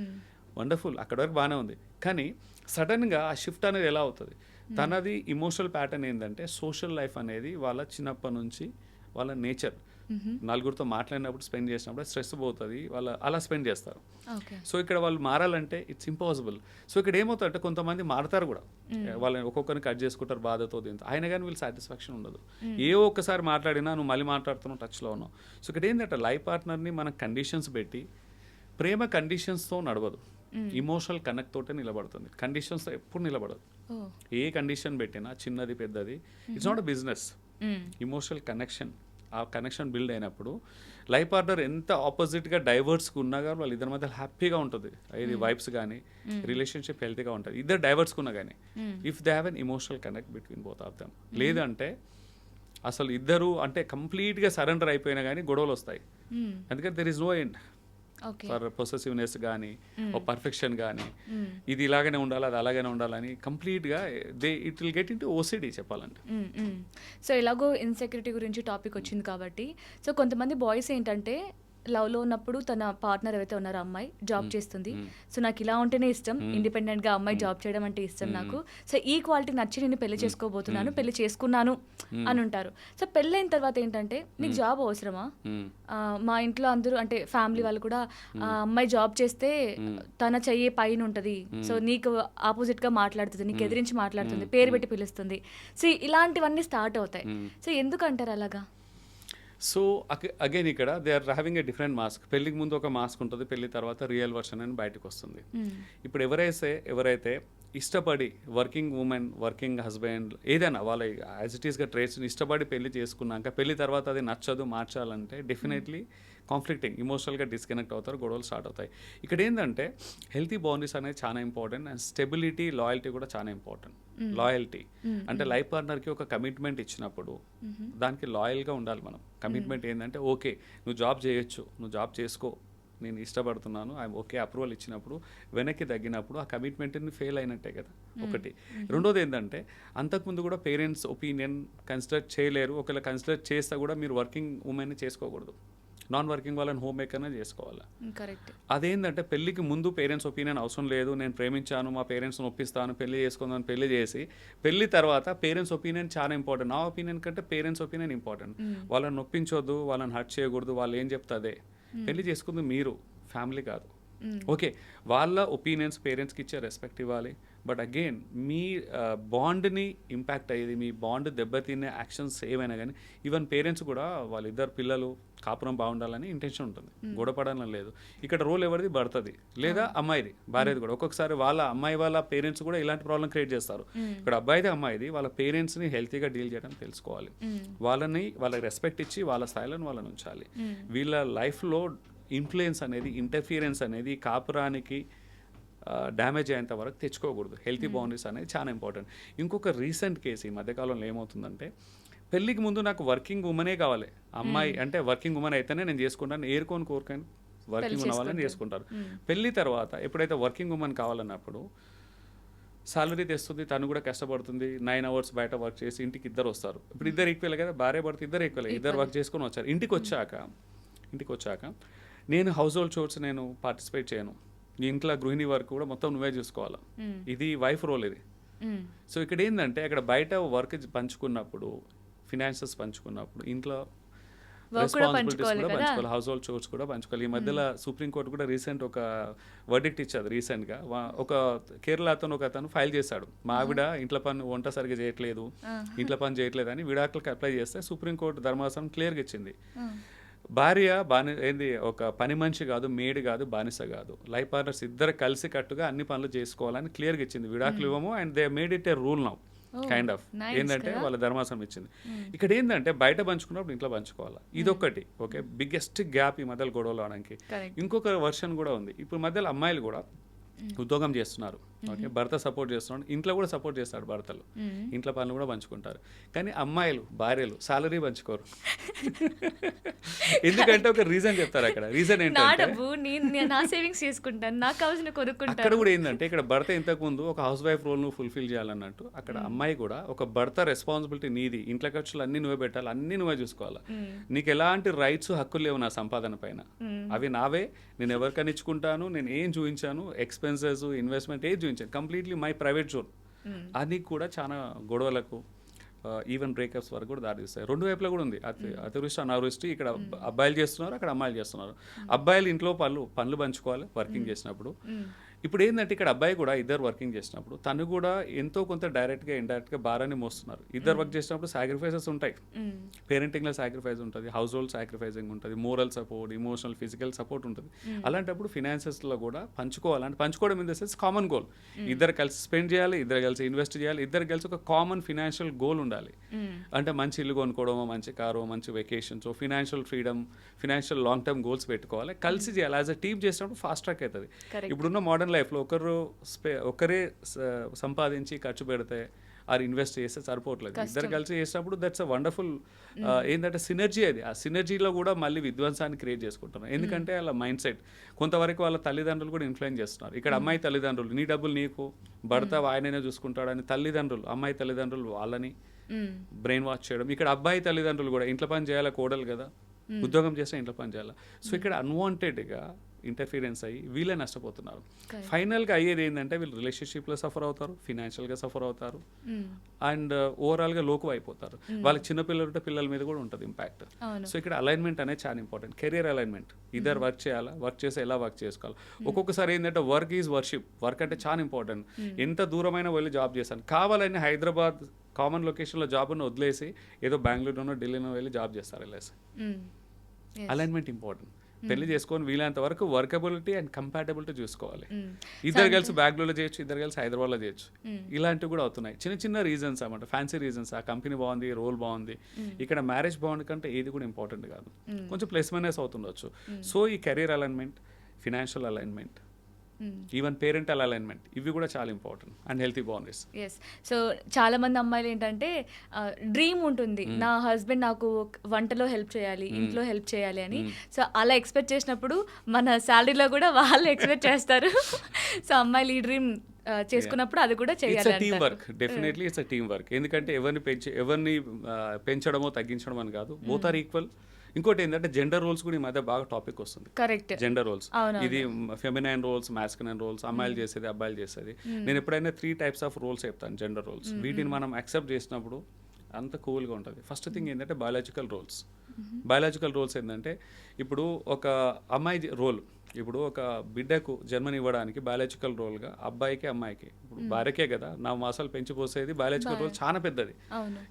వండర్ఫుల్, అక్కడ వరకు బాగానే ఉంది. కానీ సడన్గా ఆ షిఫ్ట్ అనేది ఎలా అవుతుంది? తనది ఇమోషనల్ ప్యాటర్న్ ఏంటంటే సోషల్ లైఫ్ అనేది వాళ్ళ చిన్నప్పటి నుంచి వాళ్ళ నేచర్, నలుగురితో మాట్లాడినప్పుడు స్పెండ్ చేసినప్పుడు స్ట్రెస్ పోతుంది, వాళ్ళు అలా స్పెండ్ చేస్తారు. సో ఇక్కడ వాళ్ళు మారాలంటే ఇట్స్ ఇంపాసిబుల్. సో ఇక్కడ ఏమవుతుందంటే కొంతమంది మారుతారు కూడా, వాళ్ళని ఒక్కొక్కరిని కట్ చేసుకుంటారు బాధతో, దీంతో అయినా కానీ వీళ్ళు సాటిస్ఫాక్షన్ ఉండదు. ఏ ఒక్కసారి మాట్లాడినా నువ్వు మళ్ళీ మాట్లాడుతున్నావు, టచ్లో ఉన్నావు. సో ఇక్కడ ఏంటంటే లైఫ్ పార్ట్నర్ని మనం కండిషన్స్ పెట్టి, ప్రేమ కండిషన్స్తో నడవదు, ఇమోషనల్ కనెక్ట్ తోటే నిలబడుతుంది. కండిషన్స్తో ఎప్పుడు నిలబడదు. ఏ కండిషన్ పెట్టినా చిన్నది పెద్దది, it's not a business. Emotional connection, ఆ కనెక్షన్ బిల్డ్ అయినప్పుడు లైఫ్ పార్ట్నర్ ఎంత ఆపోజిట్గా డైవర్స్గా ఉన్నా కానీ వాళ్ళ ఇద్దరి మధ్య హ్యాపీగా ఉంటుంది. ఇది వైబ్స్ కానీ రిలేషన్షిప్ హెల్తీగా ఉంటుంది. ఇద్దరు డైవర్స్గా ఉన్నా కానీ if they have an emotional connect between both of them. లేదంటే అసలు ఇద్దరు అంటే కంప్లీట్గా సరెండర్ అయిపోయినా కానీ గొడవలు వస్తాయి. ఎందుకంటే there is no end for possessiveness కానీ పర్ఫెక్షన్ కానీ, ఇది ఇలాగనే ఉండాలి, అది అలాగనే ఉండాలని కంప్లీట్గా it will get into OCD చెప్పాలంటే. సో ఎలాగో ఇన్సెక్యూరిటీ గురించి టాపిక్ వచ్చింది కాబట్టి, సో కొంతమంది బాయ్స్ ఏంటంటే లవ్లో ఉన్నప్పుడు తన పార్ట్నర్ ఎవరైతే ఉన్నారో అమ్మాయి జాబ్ చేస్తుంది. సో నాకు ఇలా ఉంటేనే ఇష్టం, ఇండిపెండెంట్గా అమ్మాయి జాబ్ చేయడం అంటే ఇష్టం నాకు. సో ఈ క్వాలిటీ నచ్చి నేను పెళ్లి చేసుకోబోతున్నాను, పెళ్లి చేసుకున్నాను అని ఉంటారు. సో పెళ్ళైన తర్వాత ఏంటంటే నీకు జాబ్ అవసరమా, మా ఇంట్లో అందరూ అంటే ఫ్యామిలీ వాళ్ళు కూడా అమ్మాయి జాబ్ చేస్తే తన చెయ్యి పైన ఉంటుంది, సో నీకు ఆపోజిట్ గా మాట్లాడుతుంది, నీకు ఎదిరించి మాట్లాడుతుంది, పేరు పెట్టి పిలుస్తుంది. సో ఇలాంటివన్నీ స్టార్ట్ అవుతాయి. సో ఎందుకు అంటారు అలాగా? సో అగైన్ ఇక్కడ they are having a different mask. పెళ్లికి ముందు ఒక మాస్క్ ఉంటుంది, పెళ్లి తర్వాత రియల్ వర్షన్ అని బయటకు వస్తుంది. ఇప్పుడు ఎవరైతే ఇష్టపడి వర్కింగ్ ఉమెన్, వర్కింగ్ హస్బెండ్ ఏదైనా వాళ్ళ యాజ్ ఇట్ ఈస్గా ట్రేట్స్ని ఇష్టపడి పెళ్లి చేసుకున్నాక పెళ్లి తర్వాత అది నచ్చదు మార్చాలంటే డెఫినెట్లీ కాన్ఫ్లిక్టింగ్, ఇమోషనల్గా డిస్కనెక్ట్ అవుతారు, గొడవలు స్టార్ట్ అవుతాయి. ఇక్కడ ఏంటంటే హెల్తీ బౌండరీస్ అనేది చాలా ఇంపార్టెంట్ అండ్ స్టెబిలిటీ, లాయల్టీ కూడా చాలా ఇంపార్టెంట్. లాయల్టీ అంటే లైఫ్ పార్ట్నర్కి ఒక కమిట్మెంట్ ఇచ్చినప్పుడు దానికి లాయల్గా ఉండాలి మనం. కమిట్మెంట్ ఏంటంటే ఓకే నువ్వు జాబ్ చేయొచ్చు, నువ్వు జాబ్ చేసుకో, నేను ఇష్టపడుతున్నాను, ఐ ఓకే అప్రూవల్ ఇచ్చినప్పుడు వెనక్కి తగ్గినప్పుడు ఆ కమిట్మెంట్ని ఫెయిల్ అయినట్టే కదా ఒకటి. రెండోది ఏంటంటే అంతకుముందు కూడా పేరెంట్స్ ఒపీనియన్ కన్సిడర్ చేయలేరు, ఒకవేళ కన్సిడర్ చేస్తే కూడా మీరు వర్కింగ్ ఉమెన్ని చేసుకోకూడదు, నాన్ వర్కింగ్ వాళ్ళని హోమ్ మేకర్నే చేసుకోవాలి. కరెక్ట్. అదేంటంటే పెళ్ళికి ముందు పేరెంట్స్ ఒపీనియన్ అవసరం లేదు, నేను ప్రేమించాను మా పేరెంట్స్ని ఒప్పిస్తాను పెళ్లి చేసుకుందాను పెళ్లి చేసి, పెళ్లి తర్వాత పేరెంట్స్ ఒపీనియన్ చాలా ఇంపార్టెంట్. నా ఒపీనియన్ కంటే పేరెంట్స్ ఒపీనియన్ ఇంపార్టెంట్. వాళ్ళని నొప్పించొద్దు, వాళ్ళని హర్ట్ చేయకూడదు, వాళ్ళు ఏం చెప్తే అదే. పెళ్లి చేసుకుంది మీరు, ఫ్యామిలీ కాదు. ఓకే వాళ్ళ ఒపీనియన్స్ పేరెంట్స్కి ఇచ్చే రెస్పెక్ట్ ఇవ్వాలి, బట్ అగైన్ మీ బాండ్ని ఇంపాక్ట్ అయ్యేది, మీ బాండ్ దెబ్బతినే యాక్షన్స్ ఏమైనా కానీ ఈవెన్ పేరెంట్స్ కూడా వాళ్ళిద్దరు పిల్లలు కాపురం బాగుండాలని ఇంటెన్షన్ ఉంటుంది, గొడవపడాలని లేదు. ఇక్కడ రోల్ ఎవరిది, భర్తది లేదా అమ్మాయిది, భార్యది కూడా. ఒక్కొక్కసారి వాళ్ళ అమ్మాయి వాళ్ళ పేరెంట్స్ కూడా ఇలాంటి ప్రాబ్లం క్రియేట్ చేస్తారు. ఇక్కడ అబ్బాయిది అమ్మాయిది వాళ్ళ పేరెంట్స్ని హెల్తీగా డీల్ చేయడం తెలుసుకోవాలి, వాళ్ళకి రెస్పెక్ట్ ఇచ్చి వాళ్ళ స్థాయిలను వాళ్ళని ఉంచాలి. వీళ్ళ లైఫ్లో ఇన్ఫ్లుయెన్స్ అనేది, ఇంటర్ఫియరెన్స్ అనేది కాపురానికి డ్యామేజ్ అయ్యేంత వరకు తెచ్చుకోకూడదు. హెల్తీ బౌండరీస్ అనేది చాలా ఇంపార్టెంట్. ఇంకొక రీసెంట్ కేసు ఈ మధ్యకాలంలో ఏమవుతుందంటే పెళ్ళికి ముందు నాకు వర్కింగ్ ఉమెనే కావాలి, అమ్మాయి అంటే వర్కింగ్ ఉమెన్ అయితేనే నేను చేసుకుంటాను, కోరుకొని వర్కింగ్ ఉన్న వాళ్ళని చేసుకుంటారు. పెళ్ళి తర్వాత ఎప్పుడైతే వర్కింగ్ ఉమెన్ కావాలన్నప్పుడు సాలరీ తెస్తుంది, తను కూడా కష్టపడుతుంది, 9 hours బయట వర్క్ చేసి ఇంటికి ఇద్దరు వస్తారు. ఇప్పుడు ఇద్దరు ఈక్వల్ కదా, భార్య భర్త ఇద్దరు ఈక్వల్, ఇద్దరు వర్క్ చేసుకొని వచ్చారు. ఇంటికి వచ్చాక నేను హౌస్ హోల్డ్ చోర్స్ నేను పార్టిసిపేట్ చేయను, ఇంట్లో గృహిణి వర్క్ కూడా మొత్తం నువ్వే చూసుకోవాలి, ఇది వైఫ్ రోల్ ఇది. సో ఇక్కడ ఏంటంటే అక్కడ బయట వర్క్ పంచుకున్నప్పుడు, ఫినాన్షియల్స్ పంచుకున్నప్పుడు ఇంట్లో రెస్పాన్సిబిలిటీస్ కూడా పంచుకోవాలి, హౌస్ హోల్డ్ చోర్స్ కూడా పంచుకోవాలి. ఈ మధ్యలో సుప్రీంకోర్టు కూడా రీసెంట్ ఒక వర్డిక్ట్ ఇచ్చారు. రీసెంట్గా ఒక కేరళ అతను ఒక అతను ఫైల్ చేశాడు, మా ఆవిడ ఇంట్లో పని వంట సరిగ్గా చేయట్లేదు, ఇంట్లో పని చేయట్లేదు అని విడాకులకు అప్లై చేస్తే సుప్రీంకోర్టు ధర్మాసనం క్లియర్గా ఇచ్చింది, భార్య ఏంది ఒక పని మనిషి కాదు, మేడ్ కాదు, బానిస కాదు, లైఫ్ పార్ట్నర్స్ ఇద్దరు కలిసి కట్టుగా అన్ని పనులు చేసుకోవాలని క్లియర్గా ఇచ్చింది. విడాకులు ఇవ్వము and they made it A rule now kind of. ఏంటంటే వాళ్ళ ధర్మాసనం ఇచ్చింది. ఇక్కడ ఏంటంటే బయట పంచుకున్నప్పుడు ఇంట్లో పంచుకోవాలి, ఇదొకటి. ఓకే బిగ్గెస్ట్ గ్యాప్ ఈ మధ్యలో గొడవలు అవడానికి. ఇంకొక వర్షన్ కూడా ఉంది, ఇప్పుడు మధ్యలో అమ్మాయిలు కూడా ఉద్యోగం చేస్తున్నారు, ఓకే భర్త సపోర్ట్ చేస్తున్నాడు, ఇంట్లో కూడా సపోర్ట్ చేస్తాడు భర్తలు, ఇంట్లో పనులు కూడా పంచుకుంటారు. కానీ అమ్మాయిలు భార్యలు సాలరీ పంచుకోరు. ఎందుకంటే ఒక రీజన్ చెప్తారు అక్కడ. రీజన్ ఏంటంటే అక్కడ కూడా ఏంటంటే ఇక్కడ భర్త ఇంతకు ముందు ఒక హౌస్ వైఫ్ రోల్ నువ్వు ఫుల్ఫిల్ చేయాలన్నట్టు, అక్కడ అమ్మాయి కూడా ఒక భర్త రెస్పాన్సిబిలిటీ నీది, ఇంట్లో ఖర్చులు అన్ని నువ్వే పెట్టాలి, అన్ని నువ్వే చూసుకోవాలి, నీకు ఎలాంటి రైట్స్ హక్కులు లేవు నా సంపాదన పైన, అవి నావే, నేను ఎవరికైనా ఇచ్చుకుంటాను, నేను ఏం చూపించాను, ఎక్స్పెన్సెస్ ఇన్వెస్ట్మెంట్ ఏం చూపించాను, కంప్లీట్లీ మై ప్రైవేట్ జోన్. అది కూడా చాలా గొడవలకు ఈవెన్ బ్రేకప్స్ వరకు కూడా దారితీస్తాయి. రెండు వైపులా కూడా ఉంది, అతివృష్టి అనావృష్టి. ఇక్కడ అబ్బాయిలు చేస్తున్నారు, అక్కడ అమ్మాయిలు చేస్తున్నారు. అబ్బాయిలు ఇంట్లో పనులు పంచుకోవాలి వర్కింగ్ చేసినప్పుడు. ఇప్పుడు ఏంటంటే ఇక్కడ అబ్బాయి కూడా ఇద్దరు వర్కింగ్ చేసినప్పుడు తను కూడా ఎంతో కొంత డైరెక్ట్గా ఇండైరెక్ట్గా భారాన్ని మోస్తున్నారు. ఇద్దరు వర్క్ చేసినప్పుడు సాక్రిఫైసెస్ ఉంటాయి, పేరెంటింగ్లో సాక్రిఫైస్ ఉంటుంది, హౌస్ హోల్డ్ సాక్రిఫైసింగ్ ఉంటుంది, moral support, emotional, physical support ఉంటుంది. అలాంటప్పుడు ఫినాన్సెస్లో కూడా పంచుకోవాలంటే, పంచుకోవడం in the sense common goal, ఇద్దరు కలిసి స్పెండ్ చేయాలి, ఇద్దరు కలిసి ఇన్వెస్ట్ చేయాలి, ఇద్దరు కలిసి ఒక కామన్ ఫినాన్షియల్ గోల్ ఉండాలి. అంటే మంచి ఇల్లు కొనుక్కోవడమో, మంచి కారు, మంచి vacations, financial freedom, financial long term goals పెట్టుకోవాలి, కలిసి చేయాలి. యాజ్ అ టీమ్ చేసినప్పుడు ఫాస్ట్ ట్రాక్ అవుతుంది. ఇప్పుడున్న మోడర్న్ లైఫ్లో ఒకరే సంపాదించి ఖర్చు పెడితే ఆర్ ఇన్వెస్ట్ చేస్తే సరిపోవట్లేదు. ఇద్దరు కలిసి చేసినప్పుడు దట్స్ అ వండర్ఫుల్ ఏంటంటే సినర్జీ. అది ఆ సినర్జీలో కూడా మళ్ళీ విధ్వంసాన్ని క్రియేట్ చేసుకుంటున్నారు. ఎందుకంటే వాళ్ళ మైండ్ సెట్ కొంతవరకు వాళ్ళ తల్లిదండ్రులు కూడా ఇన్ఫ్లుయెన్స్ చేస్తున్నారు. ఇక్కడ అమ్మాయి తల్లిదండ్రులు నీ డబ్బులు నీకు, భర్త ఆయననే చూసుకుంటాడని తల్లిదండ్రులు, అమ్మాయి తల్లిదండ్రులు వాళ్ళని బ్రెయిన్ వాష్ చేయడం. ఇక్కడ అబ్బాయి తల్లిదండ్రులు కూడా ఇంట్లో పని చేయాలి, కోడలు కదా, ఉద్యోగం చేస్తే ఇంట్లో పని చేయాలా. సో ఇక్కడ అన్వాంటెడ్గా ఇంటర్ఫీరెన్స్ అయ్యి వీళ్ళే నష్టపోతున్నారు. ఫైనల్గా అయ్యేది ఏంటంటే వీళ్ళు రిలేషన్షిప్లో సఫర్ అవుతారు, ఫినాన్షియల్గా సఫర్ అవుతారు, అండ్ ఓవరాల్గా లోకు అయిపోతారు. వాళ్ళకి చిన్నపిల్లలు ఉంటే పిల్లల మీద కూడా ఉంటుంది ఇంపాక్ట్. సో ఇక్కడ అలైన్మెంట్ అనేది చాలా ఇంపార్టెంట్. కెరియర్ అలైన్మెంట్, ఇద్దరు వర్క్ చేయాలా, వర్క్ చేస్తే ఎలా వర్క్ చేసుకోవాలి. ఒక్కొక్కసారి ఏంటంటే వర్క్ ఈజ్ వర్షిప్. వర్క్ అంటే చాలా ఇంపార్టెంట్. ఎంత దూరమైనా వెళ్ళి జాబ్ చేస్తాను, కావాలని హైదరాబాద్ కామన్ లొకేషన్లో జాబ్ను వదిలేసి ఏదో బెంగళూరులోనో ఢిల్లీలో వెళ్ళి జాబ్ చేస్తారు వెళ్ళేసి. Alignment important. పెళ్లి చేసుకొని వీలైనంత వరకు వర్కబిలిటీ అండ్ కంపాటబిలిటీ చూసుకోవాలి. ఇద్దరు కలిసి బెంగళూరులో చేయొచ్చు, ఇద్దరు కలిసి హైదరాబాద్లో చేయొచ్చు. ఇలాంటివి కూడా అవుతున్నాయి. చిన్న చిన్న రీజన్స్ అన్నమాట, ఫ్యాన్సీ రీజన్స్. ఆ కంపెనీ బాగుంది, రోల్ బాగుంది, ఇక్కడ మ్యారేజ్ బాగుంది కంటే ఏది కూడా ఇంపార్టెంట్ కాదు. కొంచెం ప్లస్ మైనస్ అవుతుండొచ్చు. సో ఈ career alignment, financial alignment, even parental alignment, ఇవి కూడా చాలా important. And healthy boundaries. Yes. So చాలా మంది అమ్మాయిలు ఏంటంటే డ్రీమ్ ఉంటుంది, నా హస్బెండ్ నాకు వంటలో హెల్ప్ చేయాలి, ఇంట్లో హెల్ప్ చేయాలి అని. సో అలా ఎక్స్పెక్ట్ చేసినప్పుడు మన శాలరీలో కూడా వాళ్ళు ఎక్స్పెక్ట్ చేస్తారు. సో అమ్మాయిలు ఈ డ్రీమ్ చేసుకున్నప్పుడు అది కూడా చేయాలి. Team work, definitely it's team work. ఎందుకంటే ఎవరిని పెంచడమో తగ్గించడం అని కాదు, బోత్ ఆర్ ఈక్వల్. ఇంకోటి ఏంటంటే జెండర్ రోల్స్ కూడా ఈ మధ్య బాగా టాపిక్ వస్తుంది. కరెక్ట్. జెండర్ రోల్స్, ఇది ఫెమినైన్ రోల్స్, మాస్కులైన్ రోల్స్, అమ్మాయిలు చేసేది, అబ్బాయిలు చేసేది. నేను ఎప్పుడైనా 3 types ఆఫ్ రోల్స్ చెప్తాను, జెండర్ రోల్స్. వీటిని మనం యాక్సెప్ట్ చేసినప్పుడు అంత కూల్గా ఉంటుంది. ఫస్ట్ థింగ్ ఏంటంటే బయాలజికల్ రోల్స్. బయాలజికల్ రోల్స్ ఏంటంటే ఇప్పుడు ఒక అమ్మాయి రోల్, ఇప్పుడు ఒక బిడ్డకు జన్మనివ్వడానికి బయాలజికల్ రోల్గా అబ్బాయికి అమ్మాయికి, ఇప్పుడు భార్యకే కదా 4 మాసాలు పెంచిపోసేది, బయాలజికల్ రోల్ చాలా పెద్దది.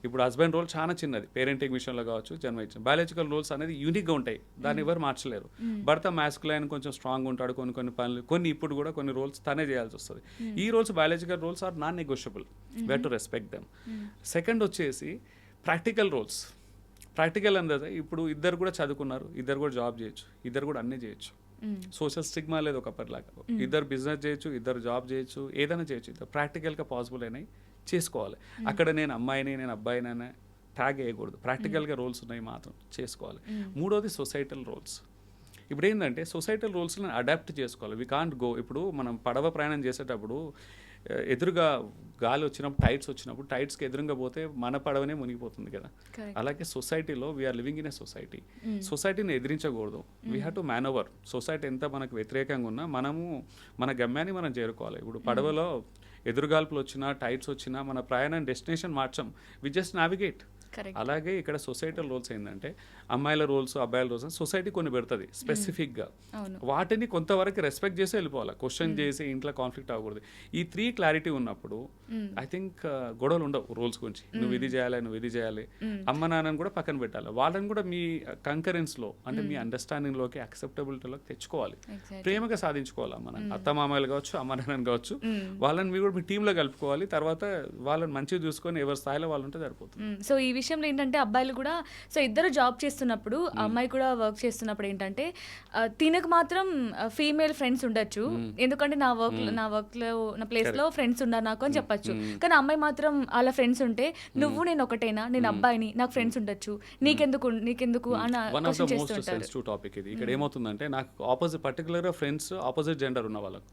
ఇప్పుడు హస్బెండ్ రోల్ చాలా చిన్నది, పేరెంటింగ్ విషయంలో కావచ్చు, జన్మ ఇచ్చిన. బయాలజికల్ రోల్స్ అనేది యూనిక్గా ఉంటాయి, దాన్ని ఎవరు మార్చలేరు. భర్త మాస్కులైన్ కొంచెం స్ట్రాంగ్ ఉంటాడు, కొన్ని పనులు, ఇప్పుడు కూడా కొన్ని రోల్స్ తనే చేయాల్సి వస్తుంది. ఈ roles, biological roles are non negotiable. We have to respect them. Second వచ్చేసి ప్రాక్టికల్ రోల్స్. ప్రాక్టికల్ అనేది ఇప్పుడు ఇద్దరు కూడా చదువుకున్నారు, ఇద్దరు కూడా జాబ్ చేయొచ్చు, ఇద్దరు కూడా అన్నీ చేయొచ్చు. సోషల్ స్టిగ్మా లేదు ఒకప్పటిలాగా. ఇద్దరు బిజినెస్ చేయొచ్చు, ఇద్దరు జాబ్ చేయొచ్చు, ఏదైనా చేయొచ్చు. ఇద్దరు ప్రాక్టికల్గా పాసిబుల్ అయినాయి, చేసుకోవాలి. అక్కడ నేను అమ్మాయిని, నేను అబ్బాయినైనా ట్యాగ్ వేయకూడదు. ప్రాక్టికల్గా రోల్స్ ఉన్నాయి మాత్రం చేసుకోవాలి. మూడోది సొసైటల్ రోల్స్. ఇప్పుడు ఏంటంటే సొసైటల్ రోల్స్ని అడాప్ట్ చేసుకోవాలి. We can't go. ఇప్పుడు మనం పడవ ప్రయాణం చేసేటప్పుడు ఎదురుగా గాలి వచ్చినప్పుడు, టైట్స్ వచ్చినప్పుడు, టైట్స్కి ఎదురుగా పోతే మన పడవనే మునిగిపోతుంది కదా. అలాగే సొసైటీలో we're living in a society. సొసైటీని ఎదిరించకూడదు. We have to manoeuvre. Society ఎంత మనకు వ్యతిరేకంగా ఉన్నా మనము మన గమ్యాన్ని మనం చేరుకోవాలి. ఇప్పుడు పడవలో ఎదురుగాల్పులు వచ్చినా, టైట్స్ వచ్చినా మన ప్రయాణం డెస్టినేషన్ మార్చం, వి జస్ట్ నావిగేట్. అలాగే ఇక్కడ సొసైటల్ రోల్స్ ఏంటంటే అమ్మాయిల రోల్స్, అబ్బాయిల రోల్స్ సొసైటీ కొన్ని పెడుతుంది స్పెసిఫిక్గా. వాటిని కొంతవరకు రెస్పెక్ట్ చేసి వెళ్ళిపోవాలి, క్వశ్చన్ చేసి ఇంట్లో కాన్ఫ్లిక్ట్ అవ్వకూడదు. ఈ 3 క్లారిటీ ఉన్నప్పుడు ఐ థింక్ గొడవలు ఉండవు రోల్స్ గురించి. నువ్వు ఇది చేయాలి, నువ్వు ఇది చేయాలి. అమ్మ నాన్నని కూడా పక్కన పెట్టాలి. వాళ్ళని కూడా మీ కంకరెన్స్లో, అంటే మీ అండర్స్టాండింగ్లోకి, యాక్సెప్టబిలిటీలోకి తెచ్చుకోవాలి. ప్రేమగా సాధించుకోవాలి. అత్త మామయ్యలు కావచ్చు, అమ్మ నాన్నని కావచ్చు, వాళ్ళని మీరు కూడా మీ టీంలో కలుపుకోవాలి. తర్వాత వాళ్ళని మంచిగా చూసుకొని ఎవరి స్థాయిలో వాళ్ళు ఉంటే సరిపోతుంది. సో ఈ విషయంలో ఏంటంటే అబ్బాయిలు కూడా, సో ఇద్దరు జాబ్ చేస్తున్నప్పుడు, అమ్మాయి కూడా వర్క్ చేస్తున్నప్పుడు ఏంటంటే తినకు మాత్రం ఫీమేల్ ఫ్రెండ్స్ ఉండొచ్చు, ఎందుకంటే నా వర్క్లో నా ప్లేస్లో ఫ్రెండ్స్ ఉన్నారు నాకు అని చెప్పచ్చు. కానీ అమ్మాయి మాత్రం వాళ్ళ ఫ్రెండ్స్ ఉంటే, నువ్వు నేను ఒకటేనా, నేను అబ్బాయిని, నాకు ఫ్రెండ్స్ ఉండొచ్చు, నీకెందుకు అని క్వశ్చన్ చేస్తుంటారు. టాపిక్ ఇది. ఇక్కడ ఏమవుతుందంటే నాకు ఆపోజిట్, పర్టికులర్గా ఫ్రెండ్స్ ఆపోజిట్ జెండర్ ఉన్న వాళ్ళకు,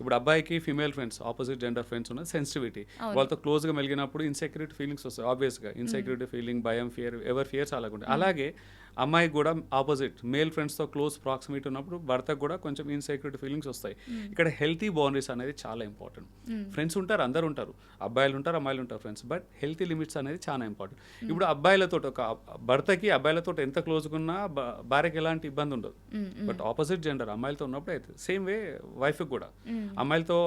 ఇప్పుడు అబ్బాయికి female friends, opposite gender friends ఉన్న సెన్సిటివిటీ, వాళ్ళతో క్లోజ్గా మెలిగినప్పుడు ఇన్సెక్యూరిటీ ఫీలింగ్స్ వస్తాయి. ఆబ్వియస్గా ఇన్సెక్యూరిటీ ఫీలింగ్, భయం, ఫియర్, ఎవరి ఫియర్స్ అలాగే. అలాగే అమ్మాయి కూడా ఆపోజిట్ మేల్ ఫ్రెండ్స్తో క్లోజ్ ప్రాక్సిమిటీ ఉన్నప్పుడు భర్తకు కూడా కొంచెం ఇన్సెక్యూరిటీ ఫీలింగ్స్ వస్తాయి. ఇక్కడ హెల్తీ బౌండరీస్ అనేది చాలా ఇంపార్టెంట్. ఫ్రెండ్స్ ఉంటారు, అందరు ఉంటారు, అబ్బాయిలు ఉంటారు, అమ్మాయిలు ఉంటారు ఫ్రెండ్స్, బట్ హెల్తీ లిమిట్స్ అనేది చాలా ఇంపార్టెంట్. ఇప్పుడు అబ్బాయిలతో, ఒక భర్తకి అబ్బాయిలతో ఎంత క్లోజ్గా ఉన్నా భార్యకి ఎలాంటి ఇబ్బంది ఉండదు. బట్ ఆపోజిట్ జెండర్ అమ్మాయిలతో ఉన్నప్పుడు అయితే సేమ్ వే వైఫ్కి కూడా, అమ్మాయిలతో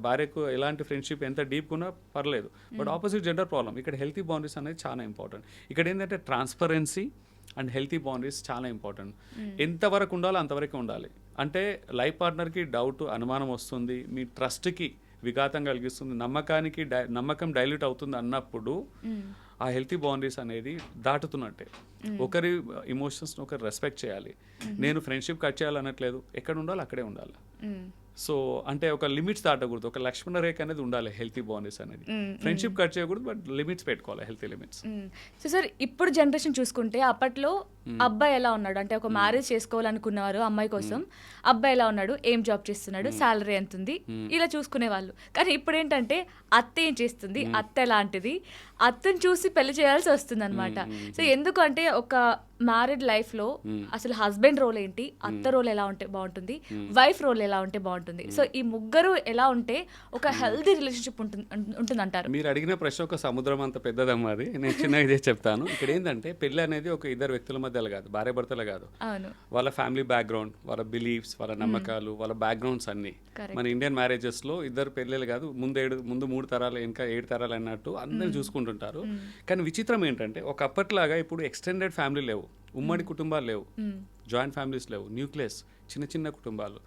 భార్యకు ఎలాంటి ఫ్రెండ్షిప్ ఎంత డీప్గా ఉన్నా పర్లేదు, బట్ ఆపోజిట్ జెండర్ ప్రాబ్లం. ఇక్కడ హెల్తీ బౌండరీస్ అనేది చాలా ఇంపార్టెంట్. ఇక్కడ ఏంటంటే ట్రాన్స్పరెన్సీ అండ్ హెల్తీ బౌండరీస్ చాలా ఇంపార్టెంట్. ఎంతవరకు ఉండాలో అంతవరకు ఉండాలి. అంటే లైఫ్ పార్ట్నర్కి డౌట్, అనుమానం వస్తుంది, మీ ట్రస్ట్కి విఘాతం కలిగిస్తుంది, నమ్మకం డైల్యూట్ అవుతుంది అన్నప్పుడు ఆ హెల్తీ బౌండరీస్ అనేది దాటుతున్నట్టే. ఒకరి ఎమోషన్స్ని ఒకరు రెస్పెక్ట్ చేయాలి. నేను ఫ్రెండ్షిప్ కట్ చేయాలనట్లేదు, ఎక్కడ ఉండాలో అక్కడే ఉండాలి. సో అంటే ఒక లిమిట్స్ దాటకూడదు, ఒక లక్ష్మణ రేఖ అనేది ఉండాలి హెల్తీ బౌండరీస్ అనేది. ఫ్రెండ్షిప్ కట్ చేయకూడదు, బట్ లిమిట్స్ పెట్టుకోవాలి, హెల్తీ లిమిట్స్. సో సార్ ఇప్పుడు జనరేషన్ చూసుకుంటే అప్పట్లో అబ్బాయి ఎలా ఉన్నాడు అంటే ఒక మ్యారేజ్ చేసుకోవాలనుకున్నవారు అమ్మాయి కోసం అబ్బాయి ఎలా ఉన్నాడు, ఏం జాబ్ చేస్తున్నాడు, శాలరీ ఎంత ఉంది, ఇలా చూసుకునేవాళ్ళు. కానీ ఇప్పుడు ఏంటంటే అత్త ఏం చేస్తుంది, అత్త ఎలాంటిది, అత్తను చూసి పెళ్లి చేయాల్సి వస్తుంది అనమాట. సో ఎందుకు అంటే ఒక మ్యారీడ్ లైఫ్ లో అసలు హస్బెండ్ రోల్ ఏంటి, అత్త రోల్ ఎలా ఉంటే బాగుంటుంది, వైఫ్ రోల్ ఎలా ఉంటే బాగుంటుంది, సో ఈ ముగ్గురు ఎలా ఉంటే ఒక హెల్దీ రిలేషన్షిప్ ఉంటుంది అంటారు? మీరు అడిగిన ప్రశ్న ఒక సముద్రం అంత పెద్దదమ్మా, అది నేను చిన్నగా ఇదే చెప్తాను. ఇక్కడ ఏంటంటే పెళ్లి అనేది ఒక ఇద్దరు వ్యక్తుల మధ్యలో కాదు, భార్య భర్తలు కాదు, వాళ్ళ ఫ్యామిలీ బ్యాక్గ్రౌండ్, వాళ్ళ బిలీఫ్స్, వాళ్ళ నమ్మకాలు, వాళ్ళ బ్యాక్గ్రౌండ్స్ అన్ని. మన ఇండియన్ మ్యారేజెస్ లో ఇద్దరు పెళ్ళిళ్ళు కాదు, ముందు 3 తరాలు ఇంకా 7 తరాలు అన్నట్టు అందరు చూసుకుంటుంటారు. కానీ విచిత్రం ఏంటంటే ఒక అప్పట్లాగా ఇప్పుడు ఎక్స్టెండెడ్ ఫ్యామిలీ లేవు, ఉమ్మడి కుటుంబాలు లేవు, జాయింట్ ఫ్యామిలీస్ లేవు, న్యూక్లియస్ చిన్న చిన్న కుటుంబాలు.